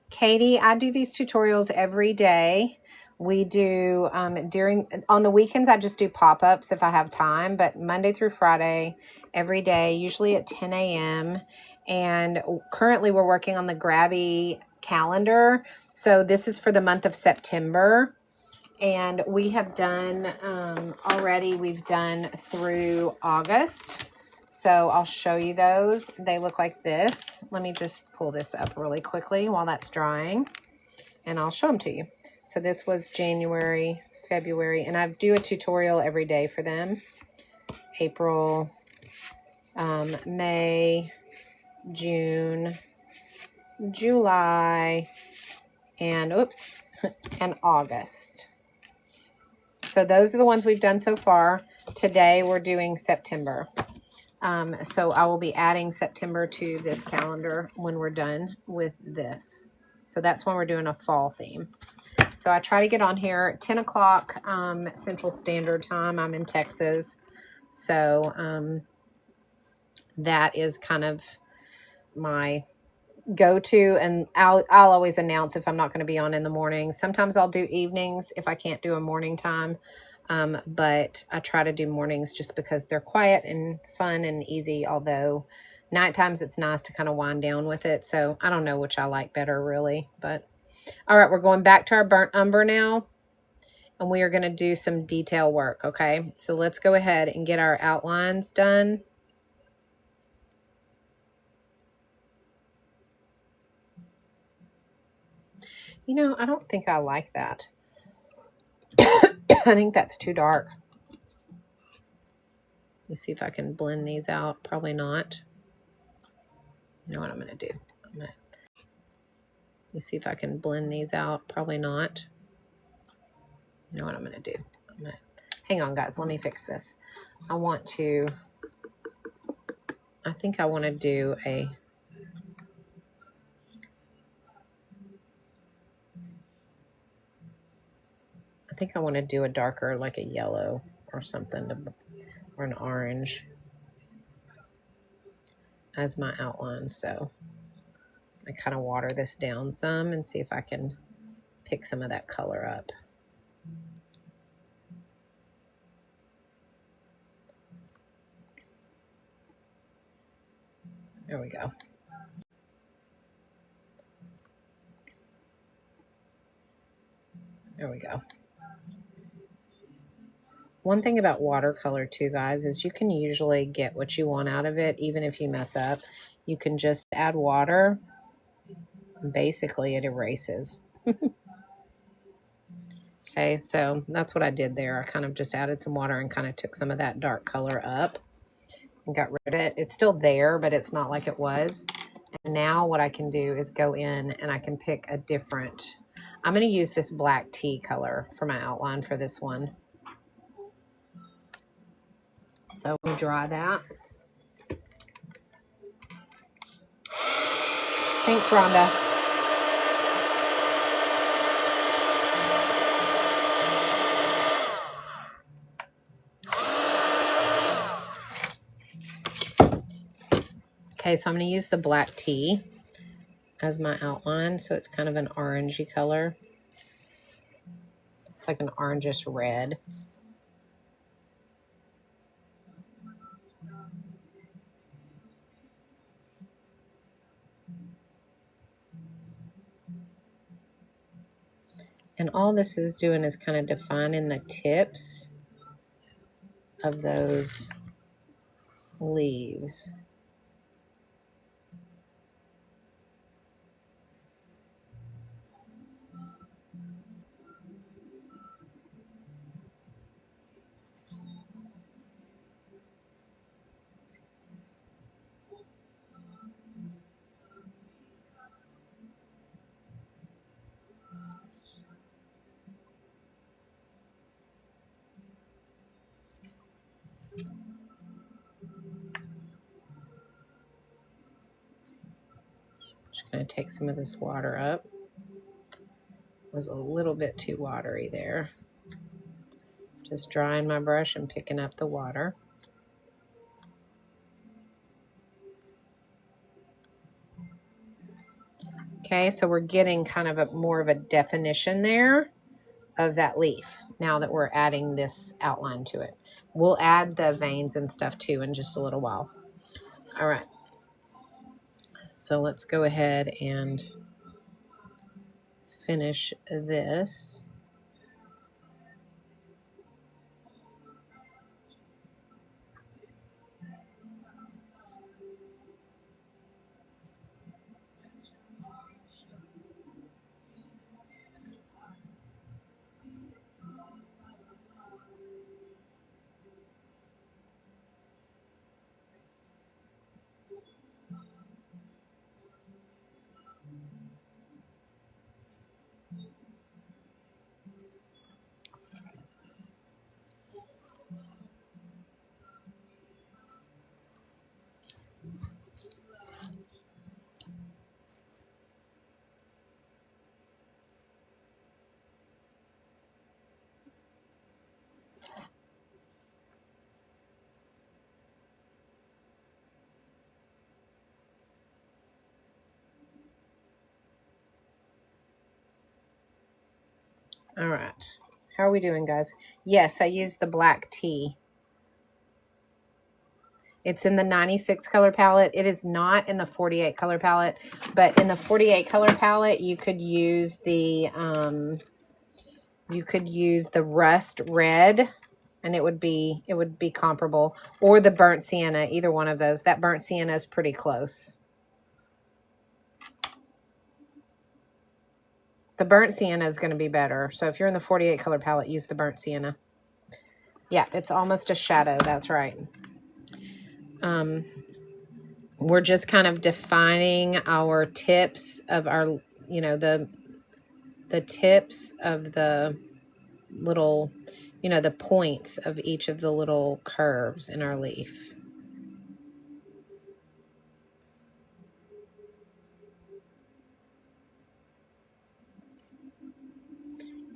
Katie, I do these tutorials every day. We do on the weekends, I just do pop-ups if I have time, but Monday through Friday, every day, usually at 10 a.m. And currently we're working on the Grabie calendar. So this is for the month of September. And we have done already, we've done through August. So I'll show you those. They look like this. Let me just pull this up really quickly while that's drying, and I'll show them to you. So this was January, February, and I do a tutorial every day for them. April, May, June, July, and oops, and August. So those are the ones we've done so far. Today we're doing September. So I will be adding September to this calendar when we're done with this. So that's when we're doing a fall theme. So I try to get on here at 10 o'clock Central Standard Time. I'm in Texas. So that is kind of my go-to, and I'll always announce if I'm not going to be on in the mornings. Sometimes I'll do evenings if I can't do a morning time. But I try to do mornings just because they're quiet and fun and easy, although night times it's nice to kind of wind down with it. So I don't know which I like better really, but all right, we're going back to our burnt umber now, and we are going to do some detail work. Okay, so let's go ahead and get our outlines done. You know, I don't think I like that. I think that's too dark. Let me see if I can blend these out. Probably not. You know what I'm going to do? Let me see if I can blend these out. Probably not. You know what I'm going to do? Hang on, guys. Let me fix this. I think I want to do a... I think I want to do a darker, like a yellow or something, or an orange as my outline. So I kind of water this down some and see if I can pick some of that color up. There we go. There we go. One thing about watercolor too, guys, is you can usually get what you want out of it, even if you mess up. You can just add water. And basically, it erases. Okay, so that's what I did there. I kind of just added some water and kind of took some of that dark color up and got rid of it. It's still there, but it's not like it was. And now what I can do is go in and I can pick a different... I'm going to use this black tea color for my outline for this one. So we dry that. Thanks, Rhonda. Okay, so I'm going to use the black tea as my outline. So it's kind of an orangey color. It's like an orangish red. And all this is doing is kind of defining the tips of those leaves. Just going to take some of this water up. It was a little bit too watery there. Just drying my brush and picking up the water. Okay, so we're getting kind of more of a definition there of that leaf now that we're adding this outline to it. We'll add the veins and stuff too in just a little while. All right. So let's go ahead and finish this. All right. How are we doing, guys? Yes, I used the black tea. It's in the 96 color palette. It is not in the 48 color palette, but in the 48 color palette, you could use the rust red, and it would be comparable, or the burnt sienna, either one of those. That burnt sienna is pretty close. The burnt sienna is going to be better. So if you're in the 48 color palette, use the burnt sienna. Yeah, it's almost a shadow. That's right. We're just kind of defining our tips of our, you know, the tips of the little, you know, the points of each of the little curves in our leaf.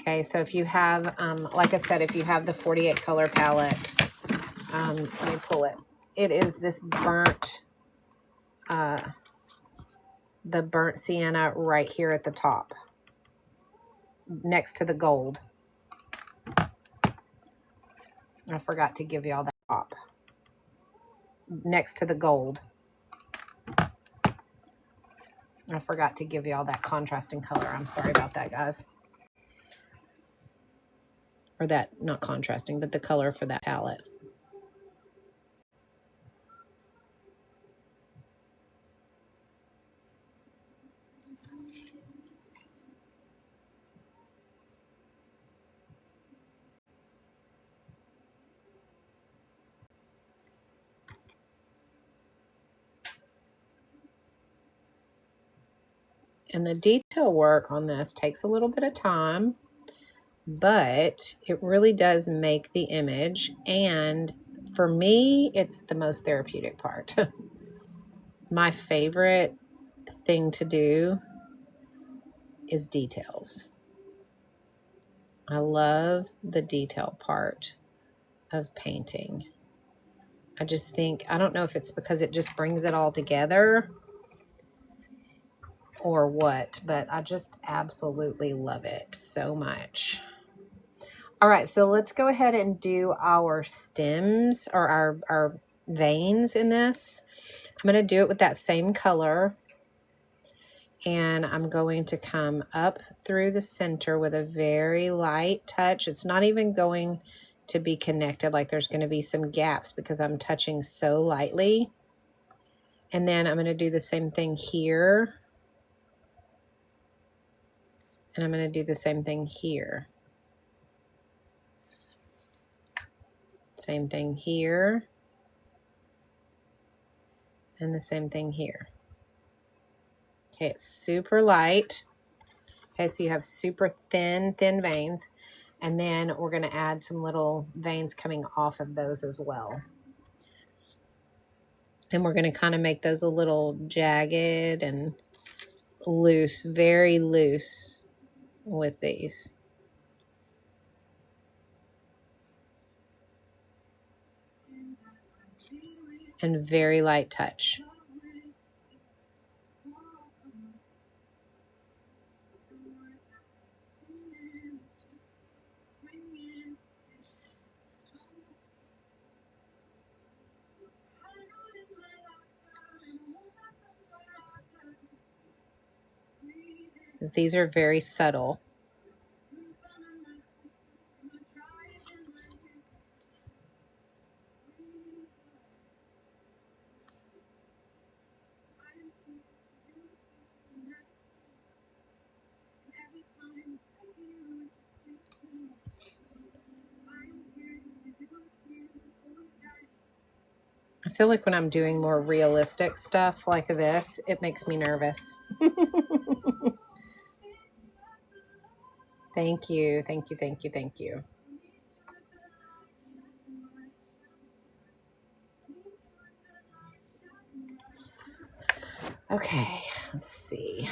Okay, so if you have, like I said, if you have the 48 color palette, let me pull it. It is this burnt, the burnt sienna right here at the top, next to the gold. I forgot to give y'all that top. Next to the gold. I forgot to give y'all that contrasting color. I'm sorry about that, guys. or that, not contrasting, but the color for that palette. And the detail work on this takes a little bit of time, but it really does make the image. And for me, it's the most therapeutic part. My favorite thing to do is details. I love the detail part of painting. I just think, I don't know if it's because it just brings it all together or what, but I just absolutely love it so much. All right, so let's go ahead and do our stems or our veins in this. I'm going to do it with that same color. And I'm going to come up through the center with a very light touch. It's not even going to be connected, like there's going to be some gaps because I'm touching so lightly. And then I'm going to do the same thing here. And I'm going to do the same thing here. Same thing here. And the same thing here. Okay, it's super light. Okay, so you have super thin veins. And then we're going to add some little veins coming off of those as well. And we're going to kind of make those a little jagged and loose, very loose with these. And very light touch. These are very subtle. I feel like when I'm doing more realistic stuff like this, it makes me nervous. Thank you, thank you, thank you, thank you. Okay, let's see.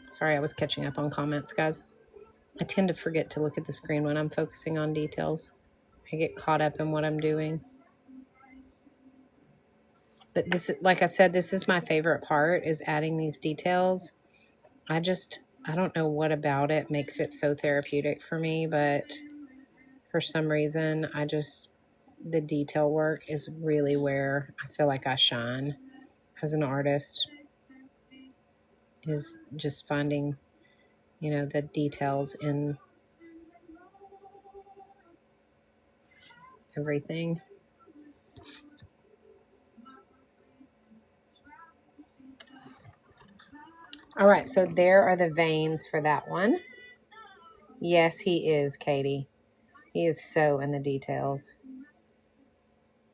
Sorry, I was catching up on comments, guys. I tend to forget to look at the screen when I'm focusing on details. I get caught up in what I'm doing. But this, like I said, this is my favorite part, is adding these details. I don't know what about it makes it so therapeutic for me, but for some reason, the detail work is really where I feel like I shine as an artist, is just finding, the details in everything. All right, so there are the veins for that one. Yes, he is, Katie. He is so in the details.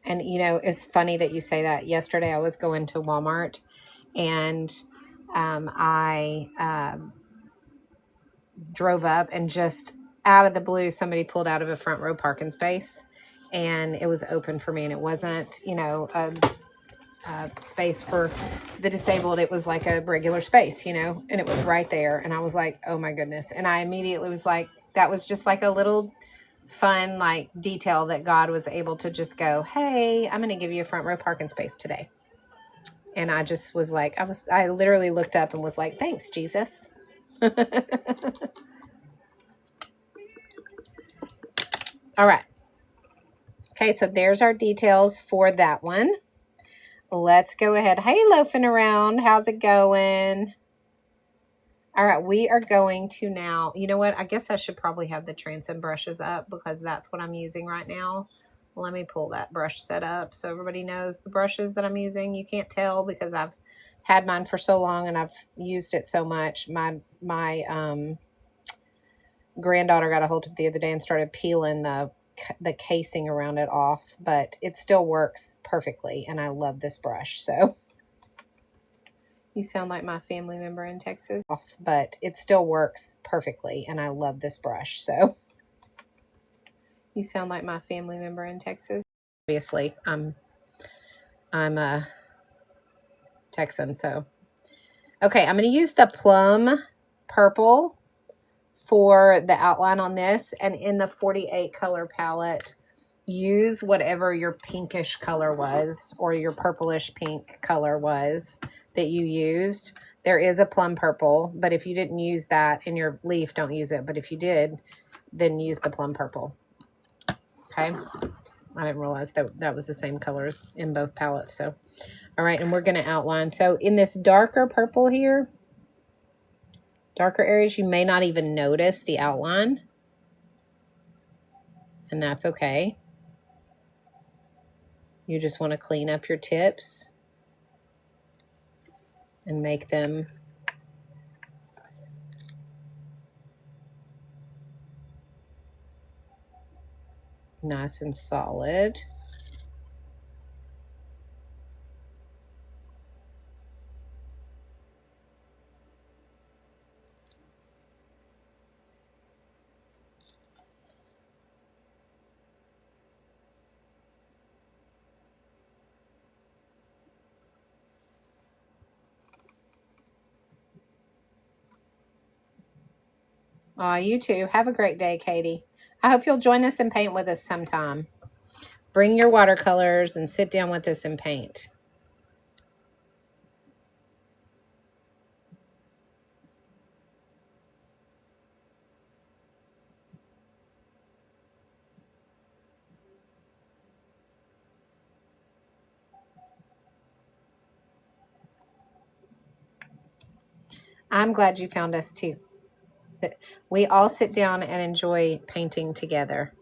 And, it's funny that you say that. Yesterday I was going to Walmart and I drove up and just out of the blue, somebody pulled out of a front row parking space and it was open for me. And it wasn't, a space for the disabled. It was like a regular space, and it was right there. And I was like, oh my goodness. And I immediately was like, that was just like a little fun, like, detail that God was able to just go, hey, I'm going to give you a front row parking space today. And I just was like, I literally looked up and was like, thanks, Jesus. All right. Okay, so there's our details for that one. Let's go ahead. Hey, loafing around. How's it going? All right, we are going to now, you know what? I guess I should probably have the transom brushes up because that's what I'm using right now. Let me pull that brush set up so everybody knows the brushes that I'm using. You can't tell because I've had mine for so long and I've used it so much. My granddaughter got a hold of it the other day and started peeling the casing around it off, but it still works perfectly, and I love this brush. So you sound like my family member in Texas, but it still works perfectly, and I love this brush. So you sound like my family member in Texas. Obviously, I'm a Texan, so okay. I'm going to use the plum purple for the outline on this, and in the 48 color palette, use whatever your pinkish color was or your purplish pink color was that you used. There is a plum purple, but if you didn't use that in your leaf, don't use it. But if you did, then use the plum purple. Okay. I didn't realize that that was the same colors in both palettes. So, all right. And we're going to outline. So in this darker purple here, darker areas, you may not even notice the outline. And that's okay. You just want to clean up your tips and make them nice and solid. Aw, you too. Have a great day, Katie. I hope you'll join us and paint with us sometime. Bring your watercolors and sit down with us and paint. I'm glad you found us too. We all sit down and enjoy painting together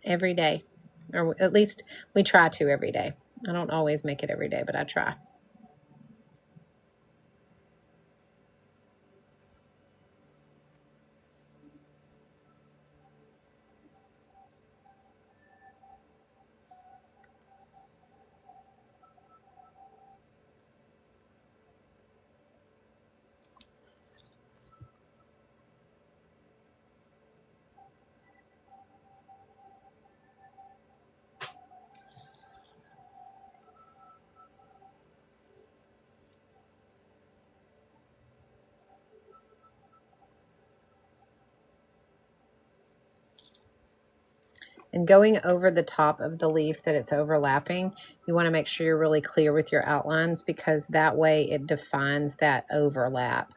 every day, or at least we try to every day. I don't always make it every day, but I try. And going over the top of the leaf that it's overlapping, you want to make sure you're really clear with your outlines because that way it defines that overlap,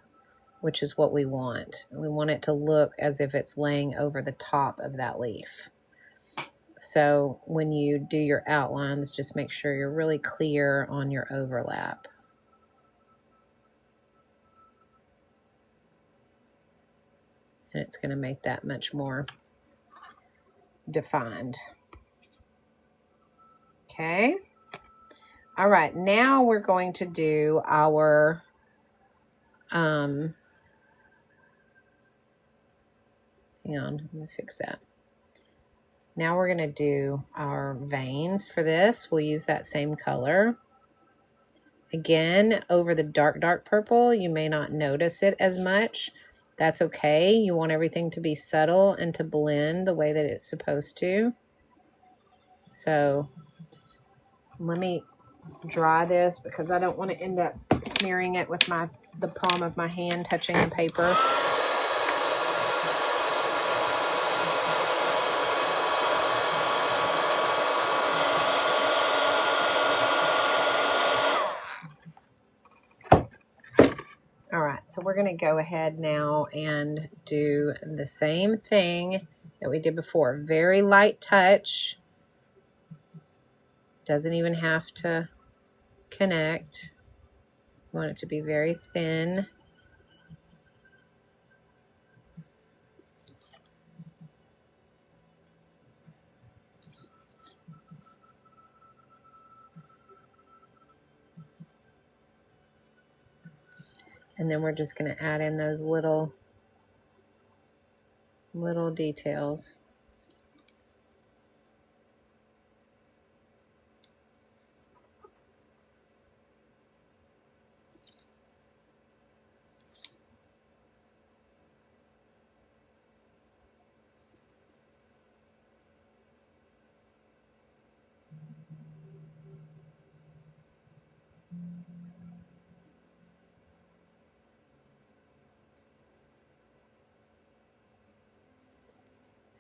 which is what we want. We want it to look as if it's laying over the top of that leaf. So when you do your outlines, just make sure you're really clear on your overlap. And it's going to make that much more defined. Okay. All right. Now we're going to do our hang on, let me fix that. Now we're going to do our veins for this. We'll use that same color. Again, over the dark purple, you may not notice it as much. That's okay. You want everything to be subtle and to blend the way that it's supposed to. So let me dry this because I don't want to end up smearing it with the palm of my hand touching the paper. All right, so we're going to go ahead now and do the same thing that we did before. Very light touch. Doesn't even have to connect. You want it to be very thin And then we're just going to add in those little details.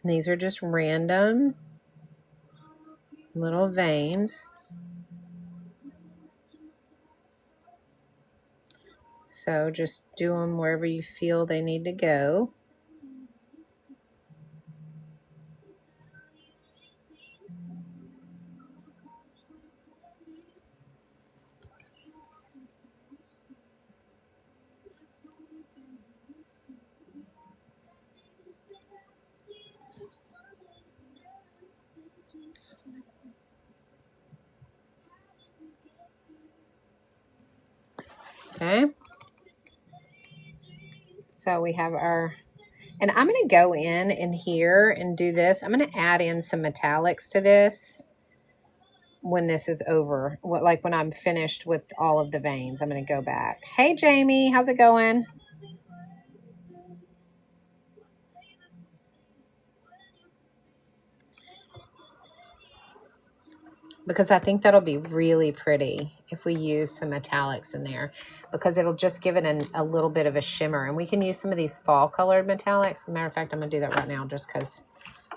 And these are just random little veins. So just do them wherever you feel they need to go. Okay. So we have our, and I'm going to go in here and do this. I'm going to add in some metallics to this when this is over. Like when I'm finished with all of the veins, I'm going to go back. Hey, Jamie, how's it going? Because I think that'll be really pretty if we use some metallics in there, because it'll just give it a little bit of a shimmer. And we can use some of these fall colored metallics. As a matter of fact, I'm going to do that right now just because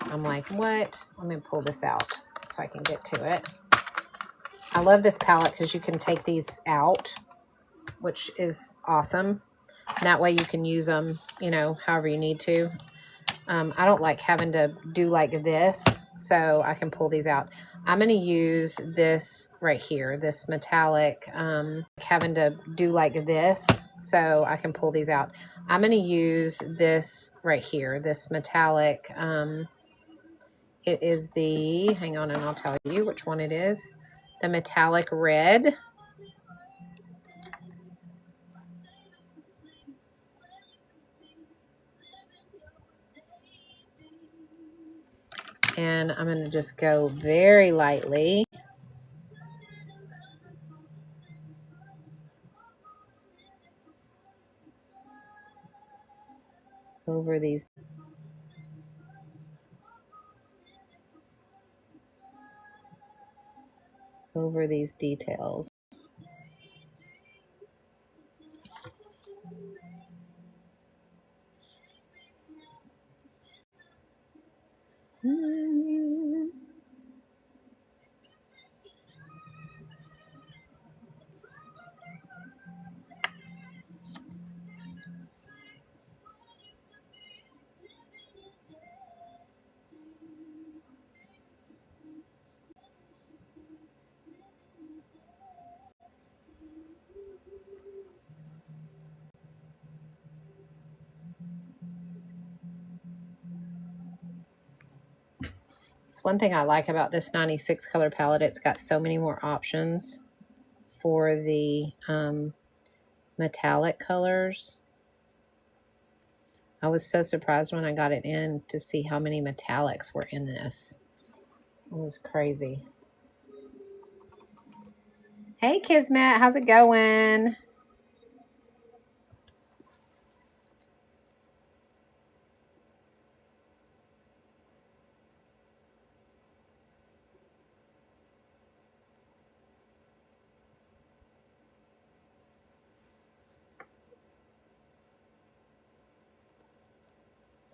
I'm like, what? Let me pull this out so I can get to it. I love this palette because you can take these out, which is awesome. And that way you can use them, you know, however you need to. I don't like having to do like this, so I can pull these out. I'm going to use this right here, this metallic, having to do like this, so I can pull these out. I'm going to use this right here, this metallic. It is the, hang on and I'll tell you which one it is, the metallic red. And I'm going to just go very lightly over these details. It's one thing I like about this 96 color palette. It's got so many more options for the metallic colors. I was so surprised when I got it in to see how many metallics were in this. It was crazy. Hey, Kismet, how's it going?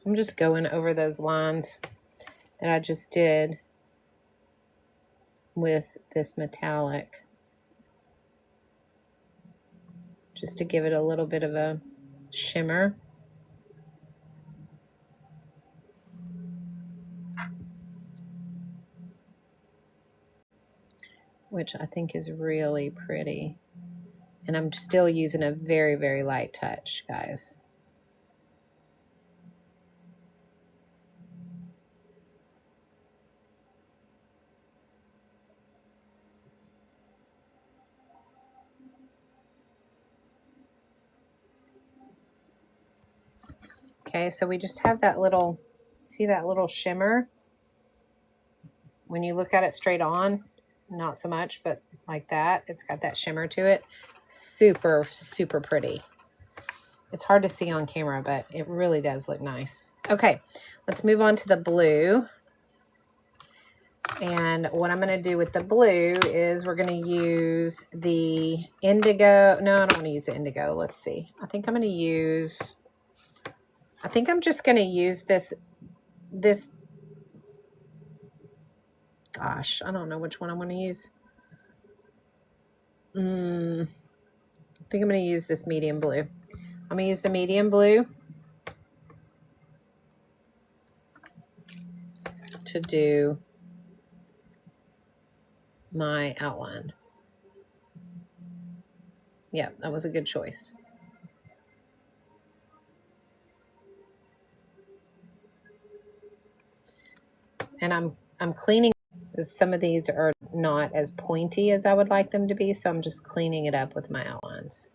I'm just going over those lines that I just did with this metallic, just to give it a little bit of a shimmer. Which I think is really pretty. And I'm still using a very, very light touch, guys. Okay, so we just have that little, see that little shimmer? When you look at it straight on, not so much, but like that, it's got that shimmer to it. Super, super pretty. It's hard to see on camera, but it really does look nice. Okay, let's move on to the blue. And what I'm going to do with the blue is we're going to use the indigo. No, I don't want to use the indigo. Let's see. I think I'm just going to use this, gosh, I don't know which one I'm going to use. I think I'm going to use this medium blue. I'm going to use the medium blue to do my outline. Yeah, that was a good choice. And I'm cleaning. Some of these are not as pointy as I would like them to be, so I'm just cleaning it up with my outlines.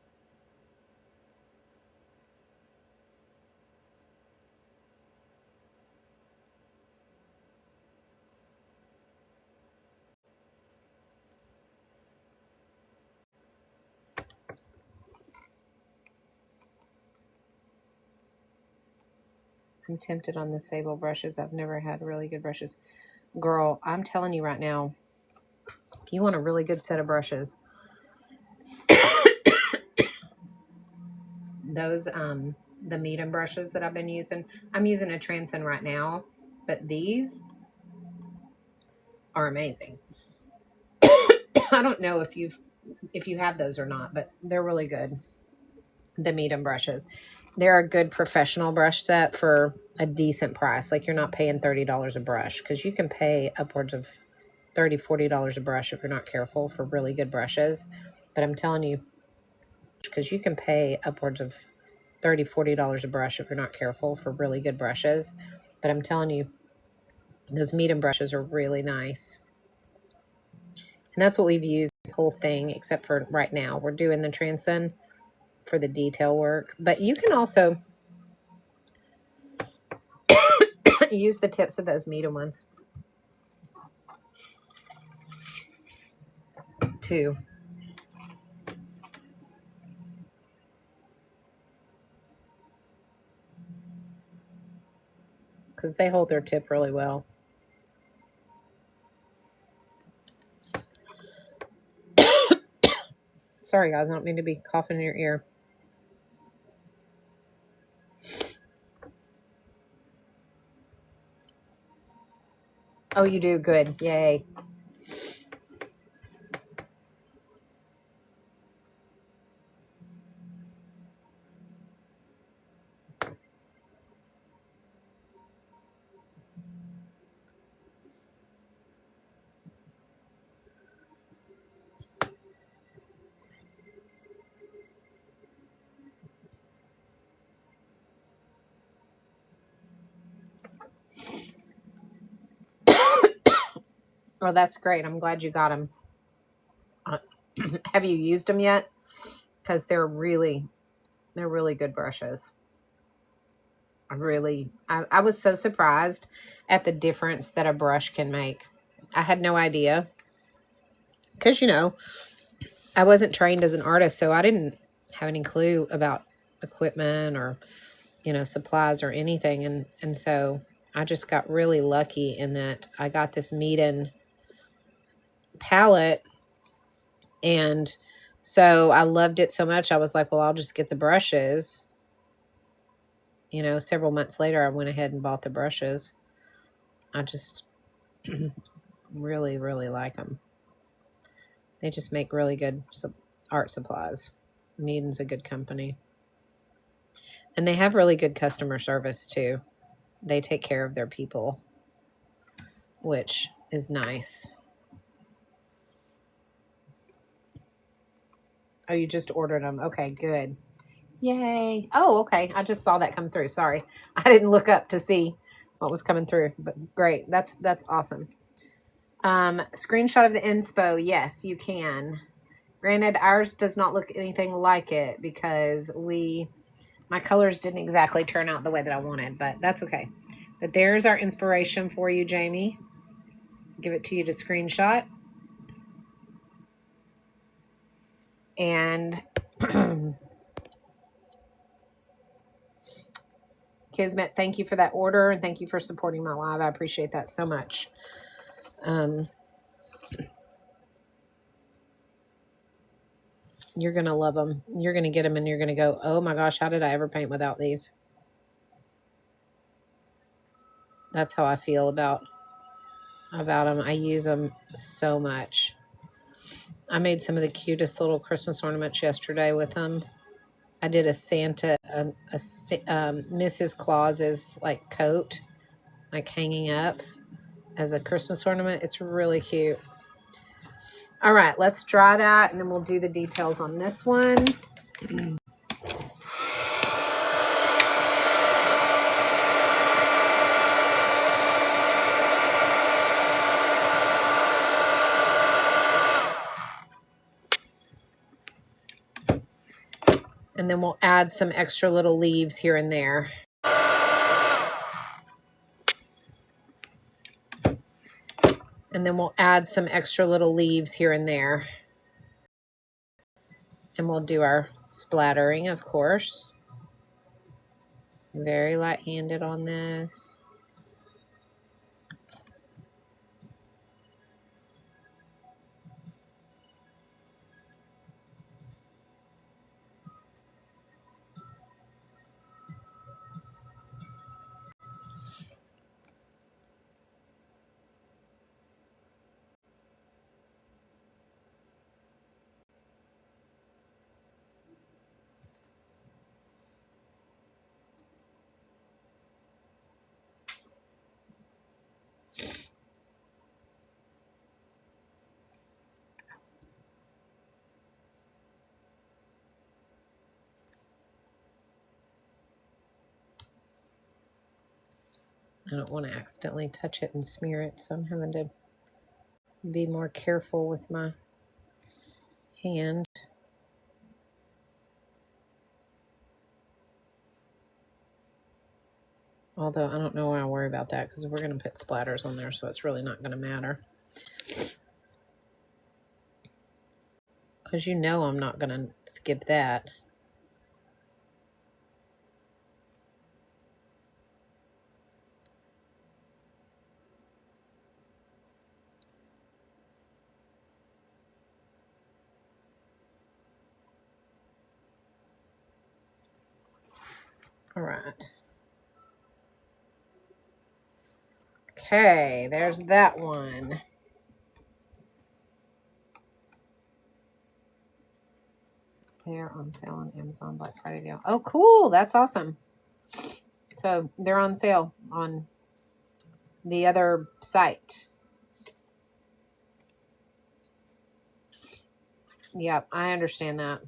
I'm tempted on the sable brushes. I've never had really good brushes. Girl, I'm telling you right now, if you want a really good set of brushes, those, the medium brushes that I've been using, I'm using a Transcend right now, but these are amazing. I don't know if you have those or not, but they're really good. The medium brushes. They're a good professional brush set for a decent price. Like, you're not paying $30 a brush, because you can pay upwards of $30, $40 a brush if you're not careful for really good brushes. But I'm telling you, because you can pay upwards of $30, $40 a brush if you're not careful for really good brushes. But I'm telling you, those medium brushes are really nice. And that's what we've used this whole thing, except for right now. We're doing the Transcend for the detail work. But you can also use the tips of those medium ones too. Because they hold their tip really well. Sorry, guys. I don't mean to be coughing in your ear. Oh, you do? Good. Yay. Oh, that's great. I'm glad you got them. Have you used them yet? Because they're really good brushes. I was so surprised at the difference that a brush can make. I had no idea. Because, I wasn't trained as an artist, so I didn't have any clue about equipment or, supplies or anything. And so I just got really lucky in that I got this Meeden palette. And so I loved it so much. I was like, well, I'll just get the brushes. Several months later, I went ahead and bought the brushes. I just really, really like them. They just make really good art supplies. Meeden's a good company. And they have really good customer service too. They take care of their people, which is nice. Oh, you just ordered them. Okay, good. Yay. Oh, okay. I just saw that come through. Sorry. I didn't look up to see what was coming through, but great. That's awesome. Screenshot of the inspo. Yes, you can. Granted, ours does not look anything like it because we My colors didn't exactly turn out the way that I wanted, but that's okay. But there's our inspiration for you, Jamie. Give it to you to screenshot. And Kismet, thank you for that order, and thank you for supporting my live. I appreciate that so much. You're going to love them. You're going to get them, and you're going to go, oh my gosh, how did I ever paint without these? That's how I feel about them. I use them so much. I made some of the cutest little Christmas ornaments yesterday with them. I did a Santa, Mrs. Claus's like coat, like hanging up as a Christmas ornament. It's really cute. All right, let's dry that, and then we'll do the details on this one. And then we'll add some extra little leaves here and there. And then we'll add some extra little leaves here and there. And we'll do our splattering, of course. Very light-handed on this. I don't want to accidentally touch it and smear it, so I'm having to be more careful with my hand. Although I don't know why I worry about that, because we're going to put splatters on there, so it's really not going to matter. Because you know I'm not going to skip that. All right. Okay, there's that one. They're on sale on Amazon Black Friday deal. Oh, cool. That's awesome. So they're on sale on the other site. Yep, I understand that.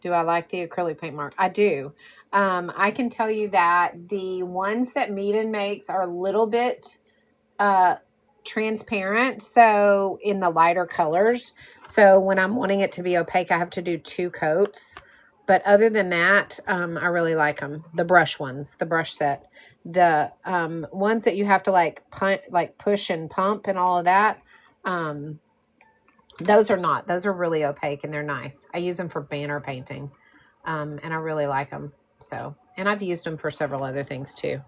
Do I like the acrylic paint mark? I do. I can tell you that the ones that Meeden makes are a little bit transparent, so in the lighter colors. So when I'm wanting it to be opaque, I have to do 2 coats. But other than that, I really like them. The brush ones, the brush set. The ones that you have to like push and pump and all of that, those are not. Those are really opaque and they're nice. I use them for banner painting, and I really like them. So, and I've used them for several other things too.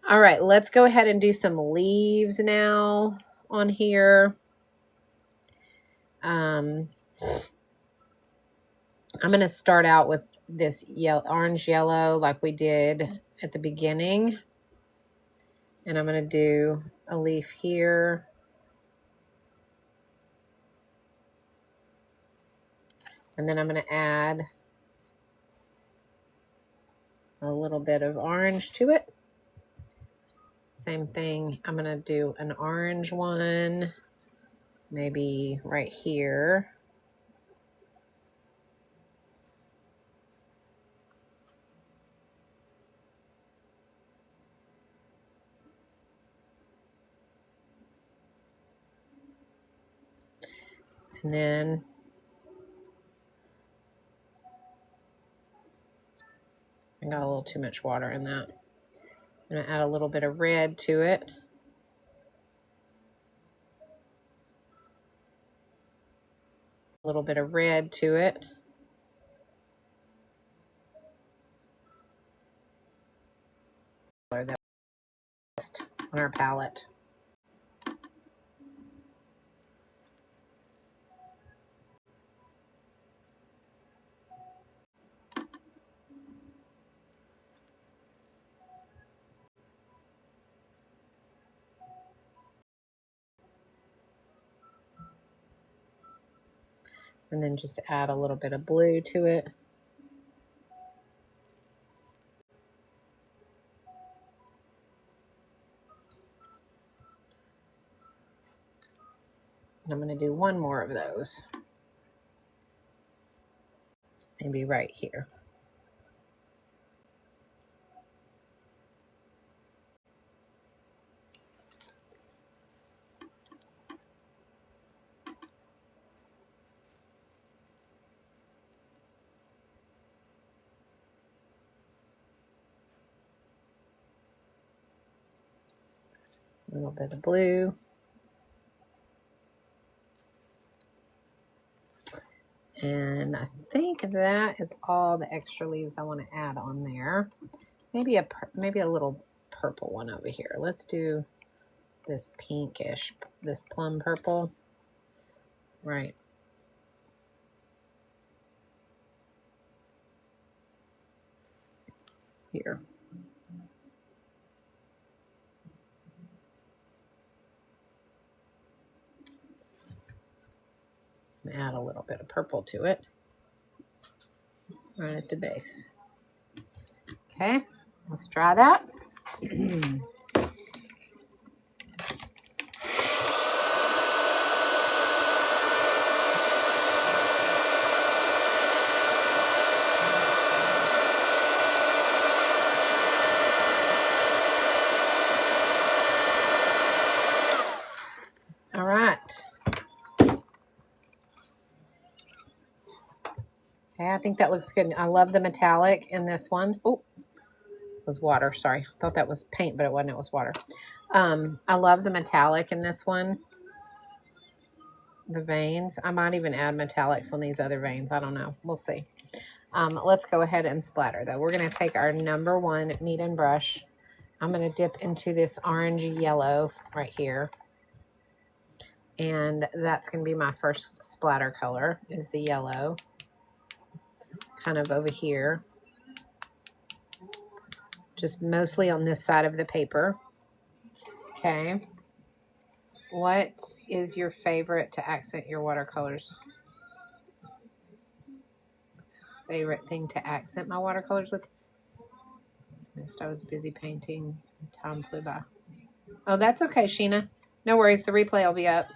All right, let's go ahead and do some leaves now on here. I'm going to start out with this orange yellow like we did at the beginning. And I'm going to do a leaf here. And then I'm going to add a little bit of orange to it. Same thing. I'm going to do an orange one, maybe right here. And then I got a little too much water in that. I'm going to add a little bit of red to it. A little bit of red to it. That on our palette. And then just add a little bit of blue to it. And I'm going to do one more of those. Maybe right here. A little bit of blue. And I think that is all the extra leaves I want to add on there. Maybe a little purple one over here. Let's do this pinkish, this plum purple. Right here. And add a little bit of purple to it. Right at the base. Okay, let's try that. All right. Okay, I think that looks good. I love the metallic in this one. Oh, it was water. Sorry. I thought that was paint, but it wasn't. It was water. I love the metallic in this one. The veins. I might even add metallics on these other veins. I don't know. We'll see. Let's go ahead and splatter, though. We're going to take our #1 Meeden brush. I'm going to dip into this orangey yellow right here. And that's going to be my first splatter color, is the yellow. Kind of over here. Just mostly on this side of the paper. Okay. What is your favorite to accent your watercolors? Favorite thing to accent my watercolors with? I was busy painting. Time flew by. Oh, that's okay, Sheena. No worries. The replay will be up.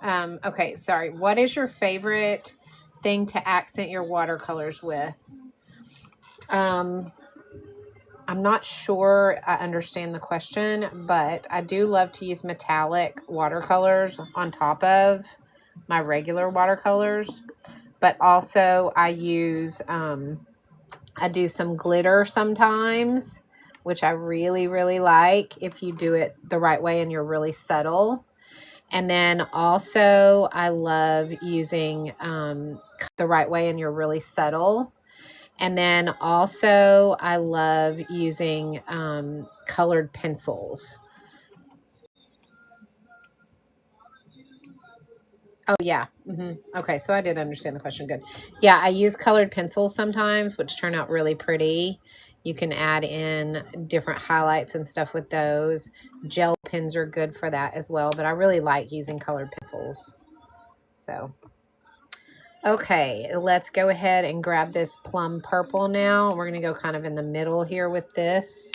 Okay, sorry. What is your favorite thing to accent your watercolors with? I'm not sure I understand the question, but I do love to use metallic watercolors on top of my regular watercolors. But also I use, I do some glitter sometimes, which I really, really like if you do it the right way and you're really subtle. And then also I love using the right way and you're really subtle. And then also I love using colored pencils. Oh, yeah. Okay, so I did understand the question. Good. Yeah, I use colored pencils sometimes, which turn out really pretty. You can add in different highlights and stuff with those. Gel pens are good for that as well, but I really like using colored pencils. So, okay, let's go ahead and grab this plum purple now. We're going to go kind of in the middle here with this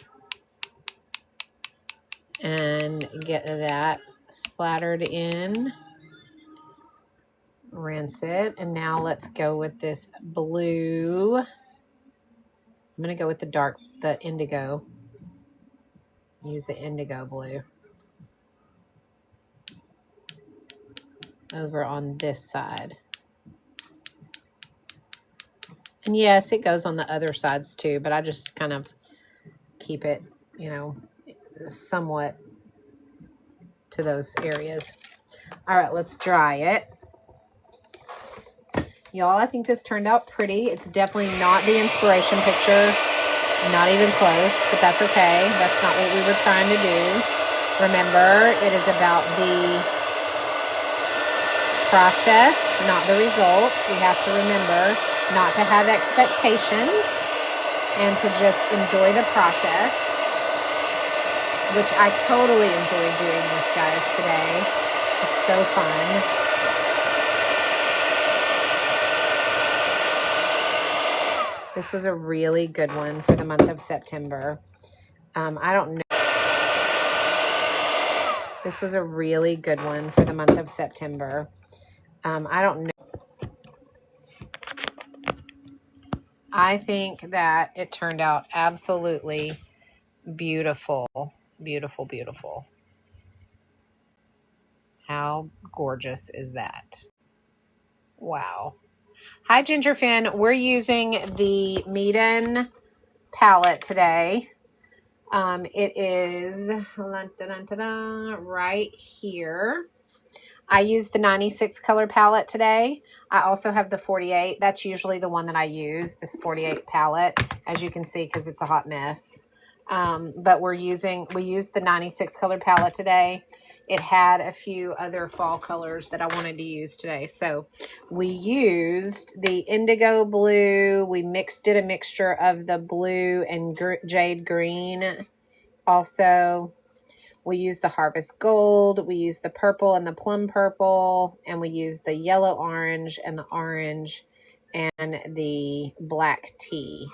and get that splattered in. Rinse it. And now let's go with this blue. I'm going to go with the indigo. Use the indigo blue over on this side. And yes, it goes on the other sides too, but I just kind of keep it, you know, somewhat to those areas. All right, let's dry it. Y'all, I think this turned out pretty. It's definitely not the inspiration picture, not even close, but that's okay. That's not what we were trying to do. Remember, it is about the process, not the result. We have to remember not to have expectations and to just enjoy the process, which I totally enjoyed doing this, guys, today. It's so fun. This was a really good one for the month of September. I don't know. This was a really good one for the month of September. I don't know. I think that it turned out absolutely beautiful. Beautiful, beautiful. How gorgeous is that? Wow. Hi, Gingerfin. We're using the Meeden palette today. It is right here. I use the 96 color palette today. I also have the 48. That's usually the one that I use, this 48 palette, as you can see, because it's a hot mess. But we used the 96 color palette today. It had a few other fall colors that I wanted to use today. So we used the indigo blue. We did a mixture of the blue and jade green. Also, we used the harvest gold. We used the purple and the plum purple. And we used the yellow orange and the orange and the black tea.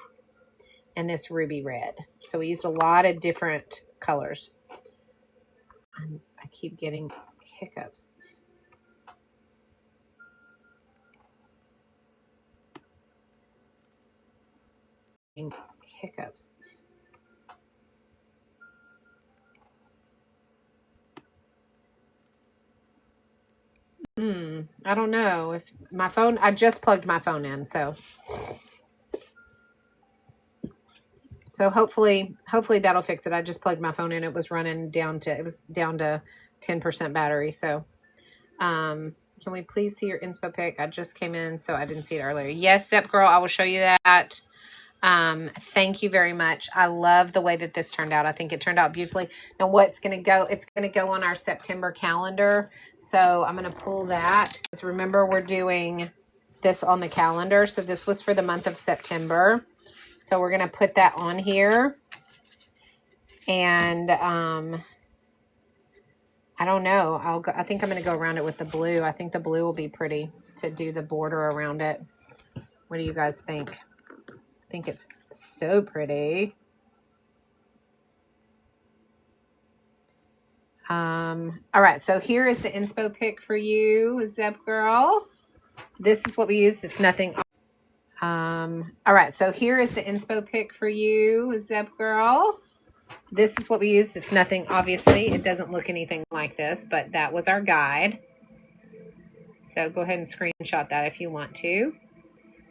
And this ruby red. So we used a lot of different colors. I keep getting hiccups. Hiccups. I don't know if my phone, I just plugged my phone in. So hopefully that'll fix it. I just plugged my phone in. It was down to 10% battery. So, can we please see your inspo pic? I just came in, so I didn't see it earlier. Yes, Zep Girl, I will show you that. Thank you very much. I love the way that this turned out. I think it turned out beautifully. Now what's going to go, it's going to go on our September calendar. So I'm going to pull that. Because remember, we're doing this on the calendar. So this was for the month of September. So we're going to put that on here. And, I don't know. I think I'm going to go around it with the blue. I think the blue will be pretty to do the border around it. What do you guys think? I think it's so pretty. All right, so here is the inspo pic for you, Zep Girl. This is what we used. It's nothing. All right, so here is the inspo pic for you, Zep Girl. This is what we used. It's nothing, obviously. It doesn't look anything like this, but that was our guide. So go ahead and screenshot that if you want to,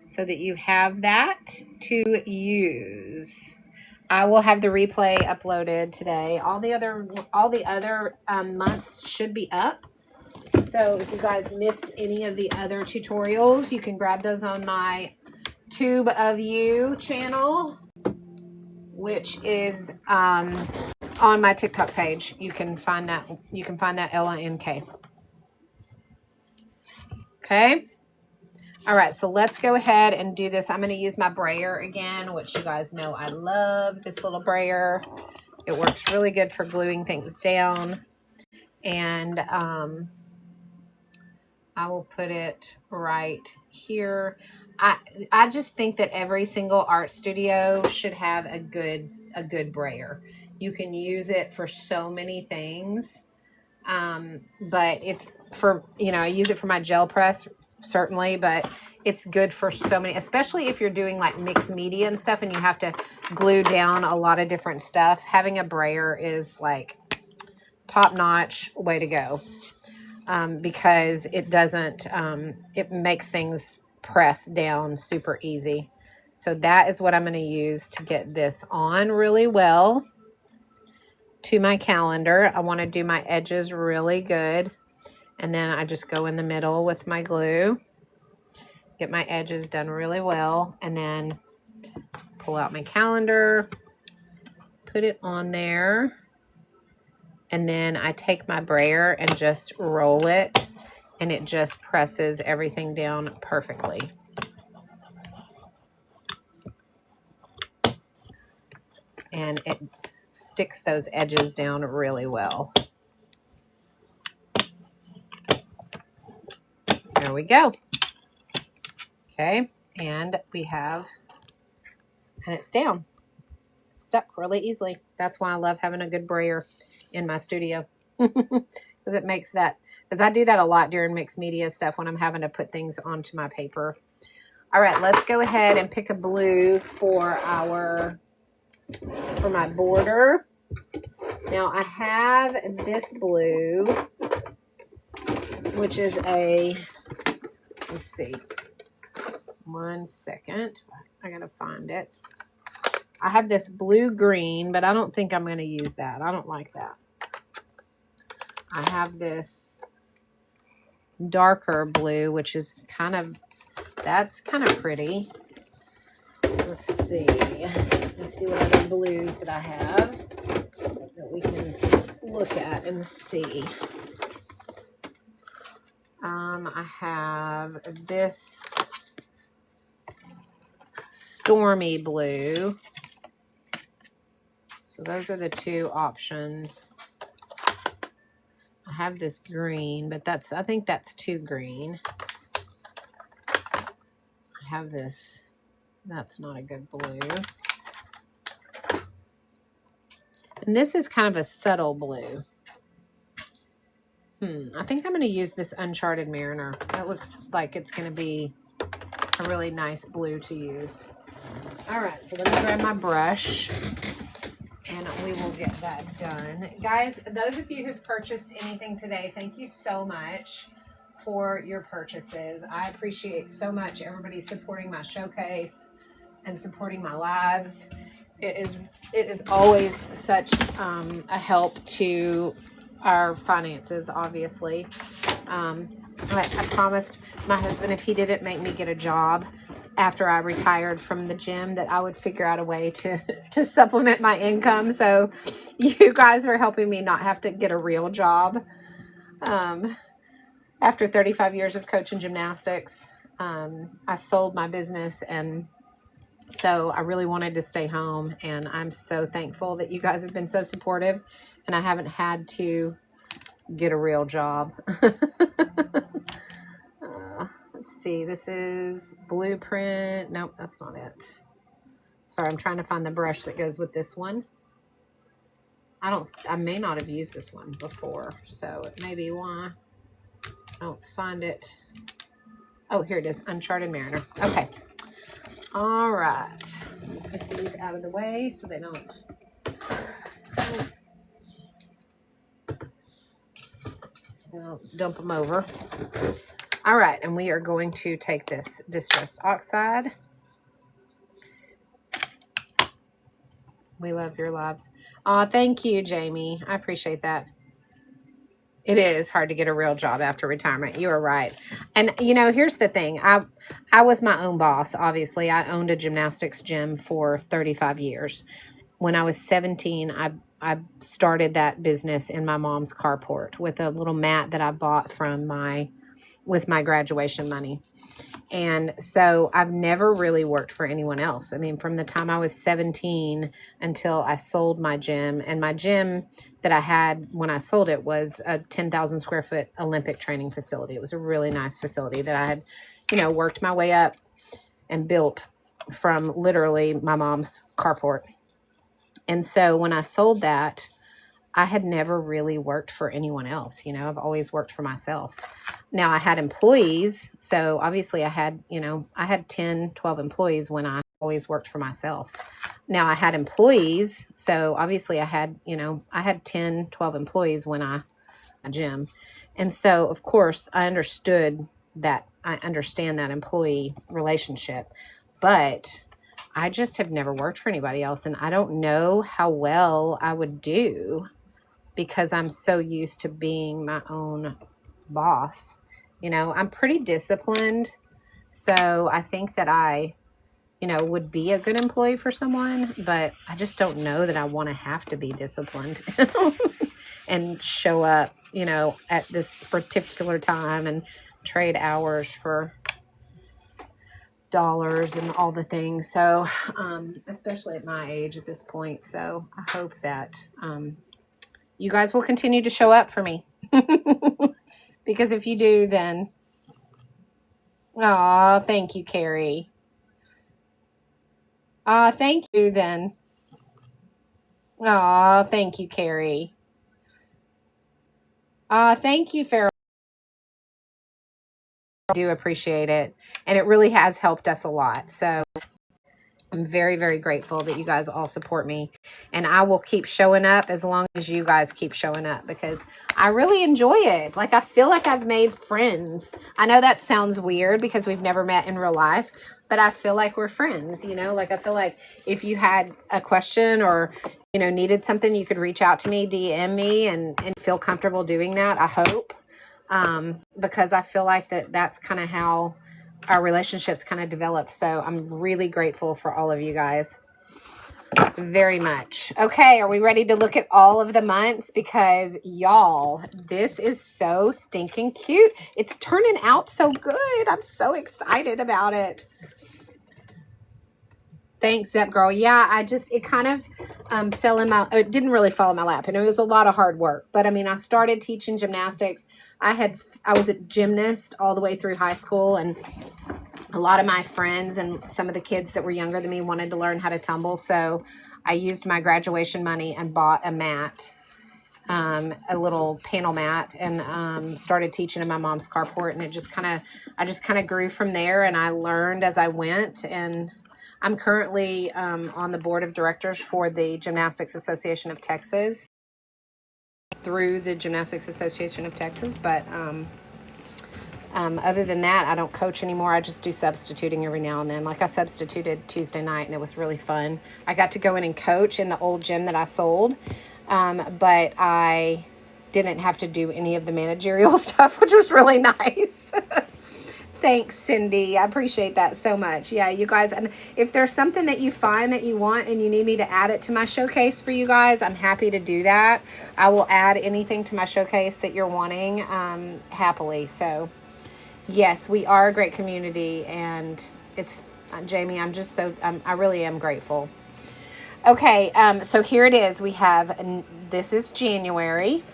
so that you have that to use. I will have the replay uploaded today. All the other months should be up. So if you guys missed any of the other tutorials, you can grab those on my Tube of You channel, which is on my TikTok page. You can find that. You can find that LINK. Okay. All right, so let's go ahead and do this. I'm going to use my brayer again, which you guys know I love this little brayer. It works really good for gluing things down. And I will put it right here. I just think that every single art studio should have a good brayer. You can use it for so many things. But it's for, I use it for my gel press, certainly, but it's good for so many, especially if you're doing like mixed media and stuff and you have to glue down a lot of different stuff. Having a brayer is like top-notch way to go, because it doesn't, it makes things press down super easy. So that is what I'm going to use to get this on really well to my calendar. I want to do my edges really good. And then I just go in the middle with my glue, get my edges done really well, and then pull out my calendar, put it on there, and then I take my brayer and just roll it, and it just presses everything down perfectly. And it sticks those edges down really well. There we go. Okay, and we have, and it's down. It's stuck really easily. That's why I love having a good brayer in my studio. Because it makes that, because I do that a lot during mixed media stuff when I'm having to put things onto my paper. All right, let's go ahead and pick a blue for my border. Now I have this blue, which is a, let's see, 1 second. I gotta find it. I have this blue green, but I don't think I'm going to use that. I don't like that. I have this darker blue, which is kind of, that's kind of pretty. Let's see. Let's see what other blues that I have that we can look at and see. I have this stormy blue. So those are the two options. I have this green, but that's, I think that's too green. I have this, that's not a good blue. And this is kind of a subtle blue. I think I'm going to use this Uncharted Mariner. That looks like it's going to be a really nice blue to use. All right, so let me grab my brush and we will get that done. Guys, those of you who've purchased anything today, thank you so much for your purchases. I appreciate so much everybody supporting my showcase and supporting my lives. It is always such a help to our finances, obviously. I promised my husband if he didn't make me get a job after I retired from the gym that I would figure out a way to supplement my income. So you guys are helping me not have to get a real job. After 35 years of coaching gymnastics, I sold my business, and so I really wanted to stay home, and I'm so thankful that you guys have been so supportive and I haven't had to get a real job. Let's see, this is Blueprint. Nope, that's not it. Sorry, I'm trying to find the brush that goes with this one. I may not have used this one before, so it may be why I don't find it. Oh, here it is, Uncharted Mariner. Okay. All right. Put these out of the way so they don't. So they don't dump them over. All right, and we are going to take this Distressed Oxide. We love your lives. Thank you, Jamie. I appreciate that. It is hard to get a real job after retirement. You are right. And, you know, here's the thing. I was my own boss, obviously. I owned a gymnastics gym for 35 years. When I was 17, I started that business in my mom's carport with a little mat that I bought with my graduation money. And so I've never really worked for anyone else. I mean, from the time I was 17 until I sold my gym, and my gym that I had when I sold it was a 10,000 square foot Olympic training facility. It was a really nice facility that I had, you know, worked my way up and built from literally my mom's carport. And so when I sold that, I had never really worked for anyone else. You know, I've always worked for myself. Now I had employees. So obviously I had 10, 12 employees when I always worked for myself. Now I had employees. So obviously I had 10, 12 employees when I gym. And so of course I understand that employee relationship, but I just have never worked for anybody else, and I don't know how well I would do because I'm so used to being my own boss. You know, I'm pretty disciplined, so I think that I, you know, would be a good employee for someone, but I just don't know that I want to have to be disciplined and show up, you know, at this particular time and trade hours for dollars and all the things. So, especially at my age at this point. So I hope that, you guys will continue to show up for me because if you do, then, oh, thank you, Carrie. Thank you then. Oh, thank you, Carrie. Thank you, Farrell. I do appreciate it. And it really has helped us a lot. So I'm very, very grateful that you guys all support me. And I will keep showing up as long as you guys keep showing up because I really enjoy it. Like, I feel like I've made friends. I know that sounds weird because we've never met in real life, but I feel like we're friends, you know? Like, I feel like if you had a question or, you know, needed something, you could reach out to me, DM me, and feel comfortable doing that, I hope. Because I feel like that's kind of how our relationships kind of developed. So I'm really grateful for all of you guys very much. Okay, are we ready to look at all of the months? Because y'all, this is so stinking cute. It's turning out so good. I'm so excited about it. Thanks, Zep Girl. Yeah, it kind of it didn't really fall in my lap, and it was a lot of hard work. But I mean, I started teaching gymnastics. I was a gymnast all the way through high school, and a lot of my friends and some of the kids that were younger than me wanted to learn how to tumble. So I used my graduation money and bought a mat, a little panel mat, and started teaching in my mom's carport. And I just kind of grew from there, and I learned as I went. And I'm currently on the board of directors for the Gymnastics Association of Texas, through the Gymnastics Association of Texas. But other than that, I don't coach anymore. I just do substituting every now and then. Like, I substituted Tuesday night, and it was really fun. I got to go in and coach in the old gym that I sold, but I didn't have to do any of the managerial stuff, which was really nice. Thanks, Cindy. I appreciate that so much. Yeah, you guys, and if there's something that you find that you want and you need me to add it to my showcase for you guys, I'm happy to do that. I will add anything to my showcase that you're wanting, happily. So yes, we are a great community, and it's, Jamie, I really am grateful. Okay, so here it is. We have, this is January.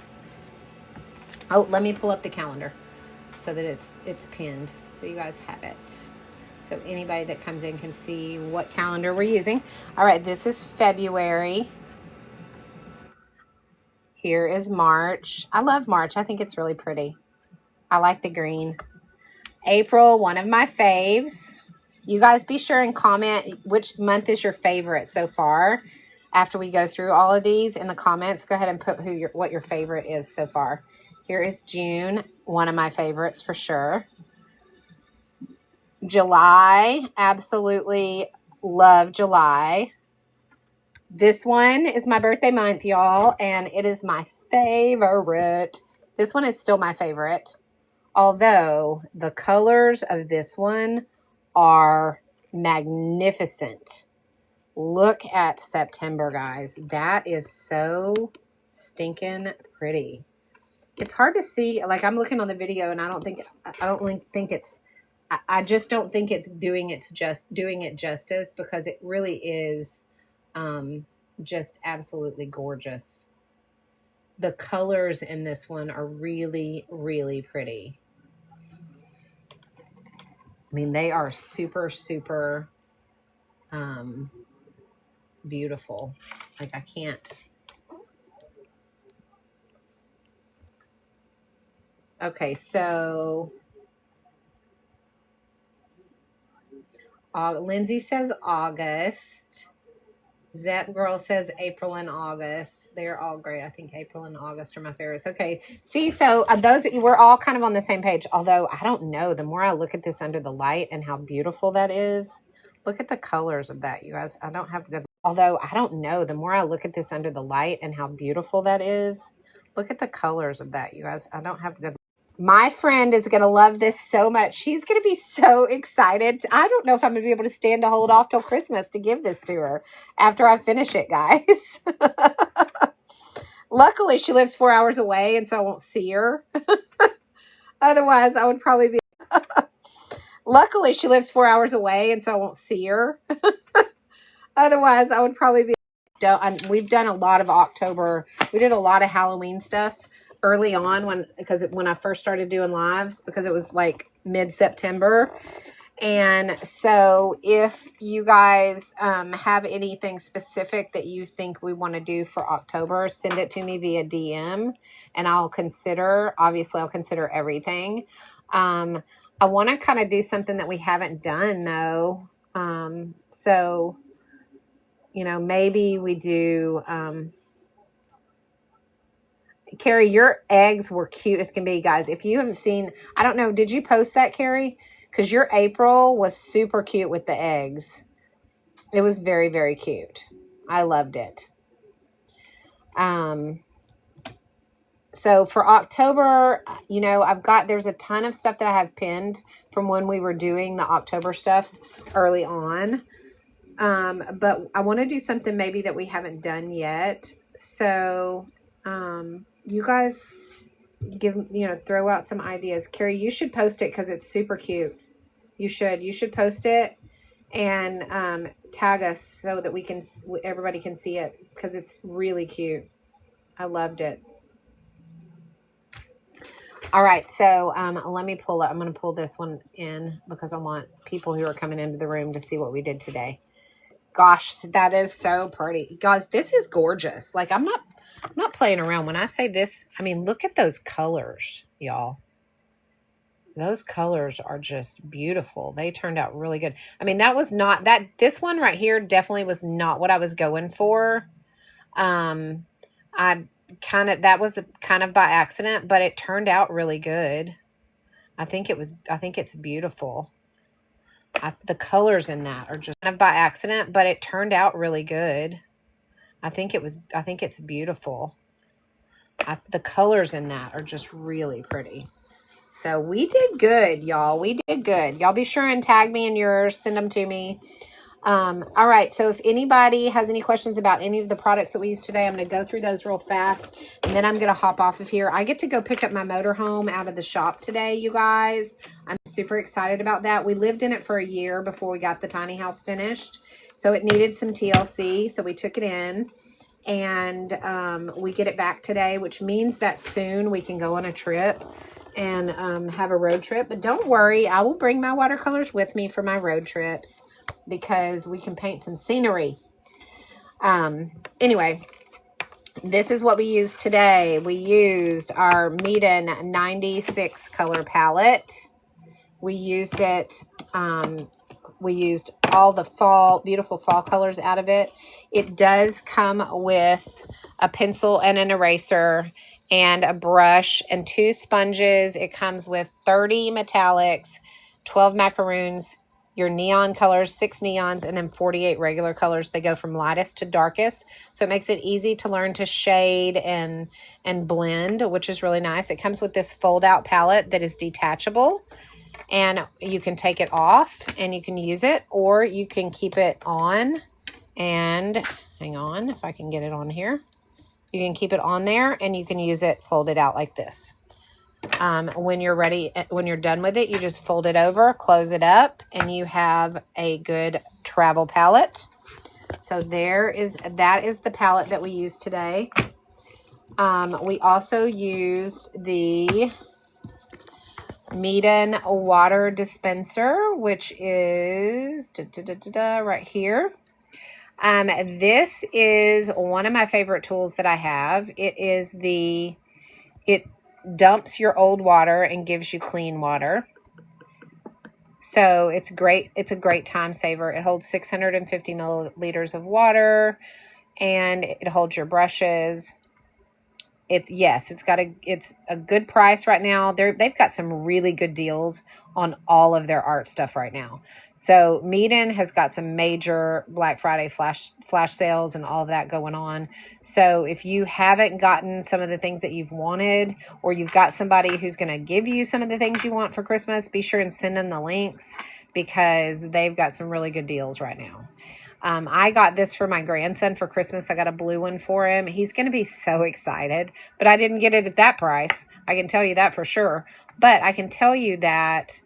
Oh, let me pull up the calendar so that it's pinned, so you guys have it. So anybody that comes in can see what calendar we're using. All right, this is February. Here is March. I love March. I think it's really pretty. I like the green. April, one of my faves. You guys be sure and comment which month is your favorite so far. After we go through all of these in the comments, go ahead and put what your favorite is so far. Here is June, one of my favorites for sure. July, absolutely love July. This one is my birthday month, y'all, and it is my favorite. This one is still my favorite. Although the colors of this one are magnificent. Look at September, guys. That is so stinking pretty. It's hard to see. Like, I'm looking on the video, and I just don't think it's doing it justice, because it really is just absolutely gorgeous. The colors in this one are really, really pretty. I mean, they are super, super beautiful. Like, I can't. Okay, so Lindsay says August. Zep Girl says April and August. They're all great. I think April and August are my favorites. Okay, see, so we're all kind of on the same page. Although, I don't know, the more I look at this under the light and how beautiful that is, Look at the colors of that, you guys. I don't have good, although I don't know, the more I look at this under the light and how beautiful that is, look at the colors of that, you guys. I don't have good. My friend is going to love this so much. She's going to be so excited. I don't know if I'm going to be able to stand to hold off till Christmas to give this to her after I finish it, guys. Luckily, she lives 4 hours away, and so I won't see her. Otherwise, I would probably be... Luckily, she lives 4 hours away, and so I won't see her. Otherwise, I would probably be... We've done a lot of October. We did a lot of Halloween stuff early on when I first started doing lives, because it was like mid-September. And so if you guys have anything specific that you think we want to do for October, send it to me via DM, and I'll consider everything. I want to kind of do something that we haven't done though. So, you know, maybe we do, Carrie, your eggs were cute as can be, guys. If you haven't seen, I don't know, did you post that, Carrie? Because your April was super cute with the eggs. It was very, very cute. I loved it. So for October, you know, there's a ton of stuff that I have pinned from when we were doing the October stuff early on. But I want to do something maybe that we haven't done yet. So, you guys throw out some ideas. Carrie, you should post it because it's super cute. You should post it and tag us so that everybody can see it, because it's really cute. I loved it. All right, so let me pull up. I'm going to pull this one in because I want people who are coming into the room to see what we did today. Gosh, that is so pretty. Guys, this is gorgeous. Like, I'm not playing around. When I say this, I mean, look at those colors, y'all. Those colors are just beautiful. They turned out really good. I mean, this one right here definitely was not what I was going for. That was kind of by accident, but it turned out really good. I think it's beautiful. The colors in that are just kind of by accident, but it turned out really good. I think it's beautiful. The colors in that are just really pretty. So we did good, y'all. We did good. Y'all be sure and tag me in yours. Send them to me. All right. So if anybody has any questions about any of the products that we used today, I'm going to go through those real fast, and then I'm going to hop off of here. I get to go pick up my motorhome out of the shop today, you guys. I'm super excited about that. We lived in it for a year before we got the tiny house finished. So it needed some TLC. So we took it in, and we get it back today, which means that soon we can go on a trip and have a road trip. But don't worry, I will bring my watercolors with me for my road trips, because we can paint some scenery. Anyway, this is what we used today. We used our Meeden 96 color palette. We used it, we used all the beautiful fall colors out of it. It does come with a pencil and an eraser and a brush and 2 sponges. It comes with 30 metallics, 12 macaroons, your neon colors, 6 neons, and then 48 regular colors. They go from lightest to darkest. So it makes it easy to learn to shade and blend, which is really nice. It comes with this fold-out palette that is detachable, and you can take it off and you can use it, or you can keep it on. And hang on, if I can get it on here. You can keep it on there and you can use it folded out like this. When you're ready, when you're done with it, you just fold it over, close it up, and you have a good travel palette. So that is the palette that we used today. We also used the Meeden water dispenser, which is right here. This is one of my favorite tools that I have. It dumps your old water and gives you clean water. So it's great. It's a great time saver. It holds 650 milliliters of water, and it holds your brushes. Yes, it's a good price right now. They've got some really good deals on all of their art stuff right now. So Meeden has got some major Black Friday flash sales and all of that going on. So if you haven't gotten some of the things that you've wanted, or you've got somebody who's going to give you some of the things you want for Christmas, be sure and send them the links, because they've got some really good deals right now. I got this for my grandson for Christmas. I got a blue one for him. He's going to be so excited, but I didn't get it at that price. I can tell you that for sure. But I can tell you that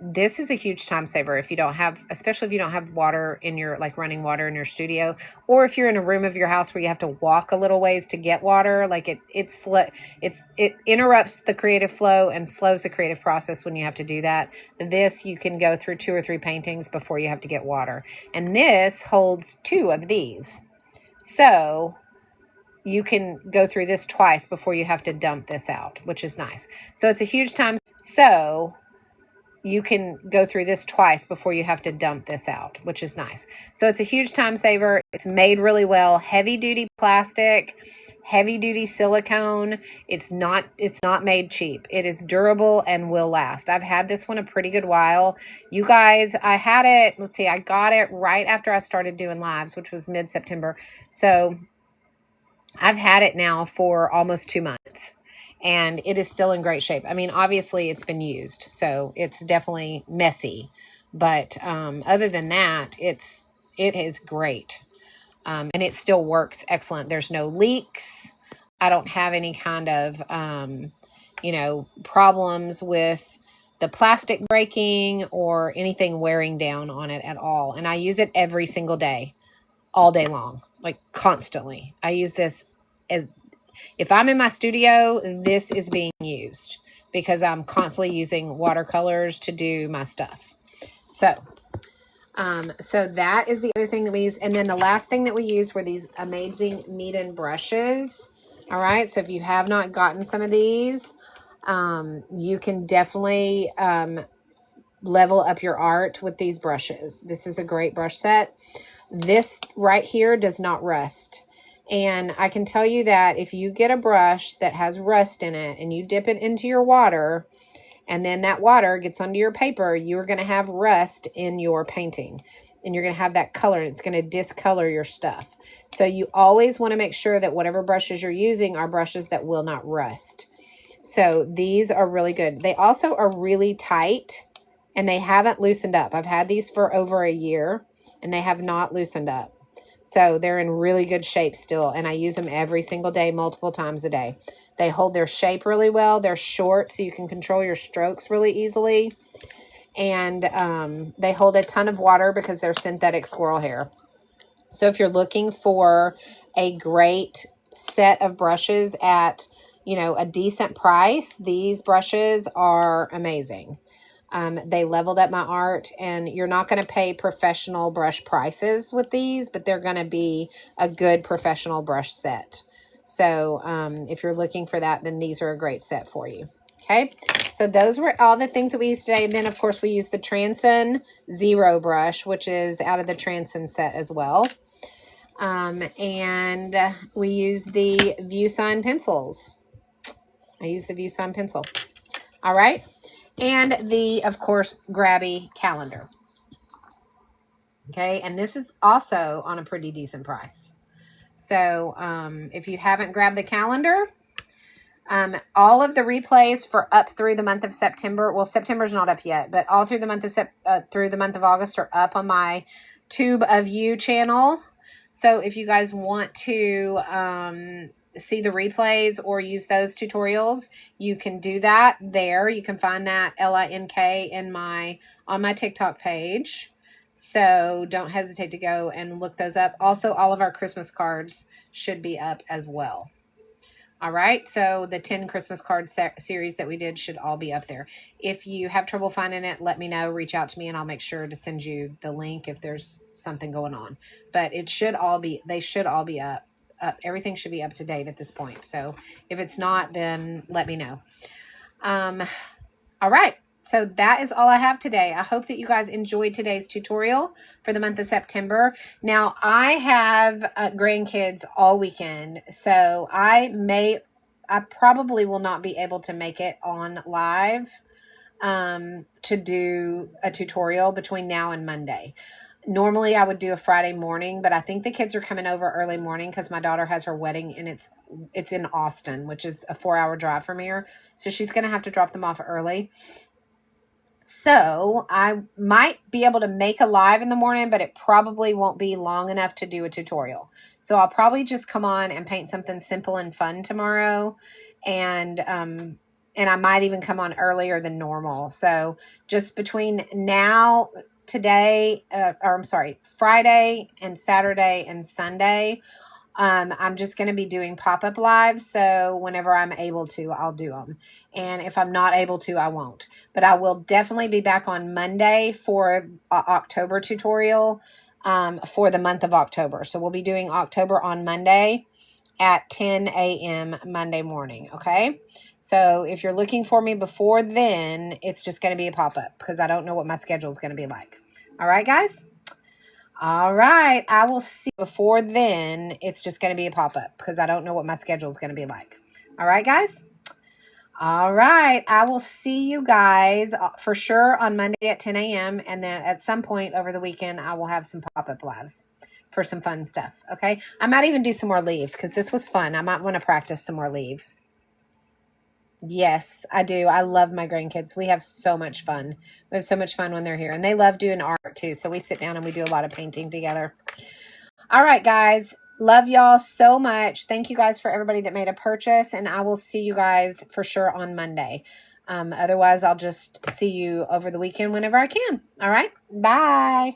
this is a huge time saver if you don't have, especially if you don't have water in your, like running water in your studio, or if you're in a room of your house where you have to walk a little ways to get water. Like it interrupts the creative flow and slows the creative process when you have to do that. This, you can go through 2 or 3 paintings before you have to get water. And this holds 2 of these. So you can go through this twice before you have to dump this out, which is nice. So it's a huge time. So you can go through this twice before you have to dump this out, which is nice. So it's a huge time saver. It's made really well. Heavy duty plastic, heavy duty silicone. It's not made cheap. It is durable and will last. I've had this one a pretty good while. You guys, I had it, let's see, I got it right after I started doing lives, which was mid-September. So I've had it now for almost 2 months. And it is still in great shape. I mean, obviously it's been used, so it's definitely messy. But other than that, it is great. And it still works excellent. There's no leaks. I don't have any kind of, problems with the plastic breaking or anything wearing down on it at all. And I use it every single day, all day long, like constantly. I use this if I'm in my studio, this is being used because I'm constantly using watercolors to do my stuff. So that is the other thing that we used. And then the last thing that we used were these amazing Meeden brushes. All right. So if you have not gotten some of these, you can definitely level up your art with these brushes. This is a great brush set. This right here does not rust. And I can tell you that if you get a brush that has rust in it and you dip it into your water, and then that water gets onto your paper, you're going to have rust in your painting. And you're going to have that color, and it's going to discolor your stuff. So you always want to make sure that whatever brushes you're using are brushes that will not rust. So these are really good. They also are really tight, and they haven't loosened up. I've had these for over a year, and they have not loosened up. So they're in really good shape still, and I use them every single day, multiple times a day. They hold their shape really well. They're short, so you can control your strokes really easily. And they hold a ton of water because they're synthetic squirrel hair. So if you're looking for a great set of brushes at, a decent price, these brushes are amazing. They leveled up my art, and you're not going to pay professional brush prices with these, but they're going to be a good professional brush set. So if you're looking for that, then these are a great set for you. Okay, so those were all the things that we used today. And then, of course, we used the Transin Zero brush, which is out of the Transin set as well. And we used the ViewSign pencils. I used the ViewSign pencil. All right. And the, of course, Grabie calendar. Okay, and this is also on a pretty decent price. So if you haven't grabbed the calendar, all of the replays for up through the month of September, well, September's not up yet, but all through the month of through the month of August are up on my Tube of You channel. So if you guys want to see the replays or use those tutorials, you can do that there. You can find that LINK on my TikTok page. So don't hesitate to go and look those up. Also, all of our Christmas cards should be up as well. All right, so the 10 Christmas card series that we did should all be up there. If you have trouble finding it, let me know. Reach out to me, and I'll make sure to send you the link if there's something going on. But they should all be up. Everything should be up to date at this point. So if it's not, then let me know. All right. So that is all I have today. I hope that you guys enjoyed today's tutorial for the month of September. Now, I have grandkids all weekend, so I probably will not be able to make it on live to do a tutorial between now and Monday. Normally I would do a Friday morning, but I think the kids are coming over early morning because my daughter has her wedding and it's in Austin, which is a 4-hour drive from here. So she's going to have to drop them off early. So I might be able to make a live in the morning, but it probably won't be long enough to do a tutorial. So I'll probably just come on and paint something simple and fun tomorrow. And I might even come on earlier than normal. So just between now, Friday and Saturday and Sunday, I'm just going to be doing pop-up lives. So whenever I'm able to, I'll do them. And if I'm not able to, I won't. But I will definitely be back on Monday for October tutorial for the month of October. So we'll be doing October on Monday at 10 a.m. Monday morning. Okay. So if you're looking for me before then, it's just going to be a pop-up because I don't know what my schedule is going to be like. All right, guys? All right. I will see before then. It's just going to be a pop-up because I don't know what my schedule is going to be like. All right, guys? All right. I will see you guys for sure on Monday at 10 a.m. And then at some point over the weekend, I will have some pop-up lives for some fun stuff. Okay. I might even do some more leaves because this was fun. I might want to practice some more leaves. Yes, I do. I love my grandkids. We have so much fun. We have so much fun when they're here. And they love doing art too. So we sit down and we do a lot of painting together. All right, guys. Love y'all so much. Thank you guys for everybody that made a purchase. And I will see you guys for sure on Monday. Otherwise, I'll just see you over the weekend whenever I can. All right. Bye.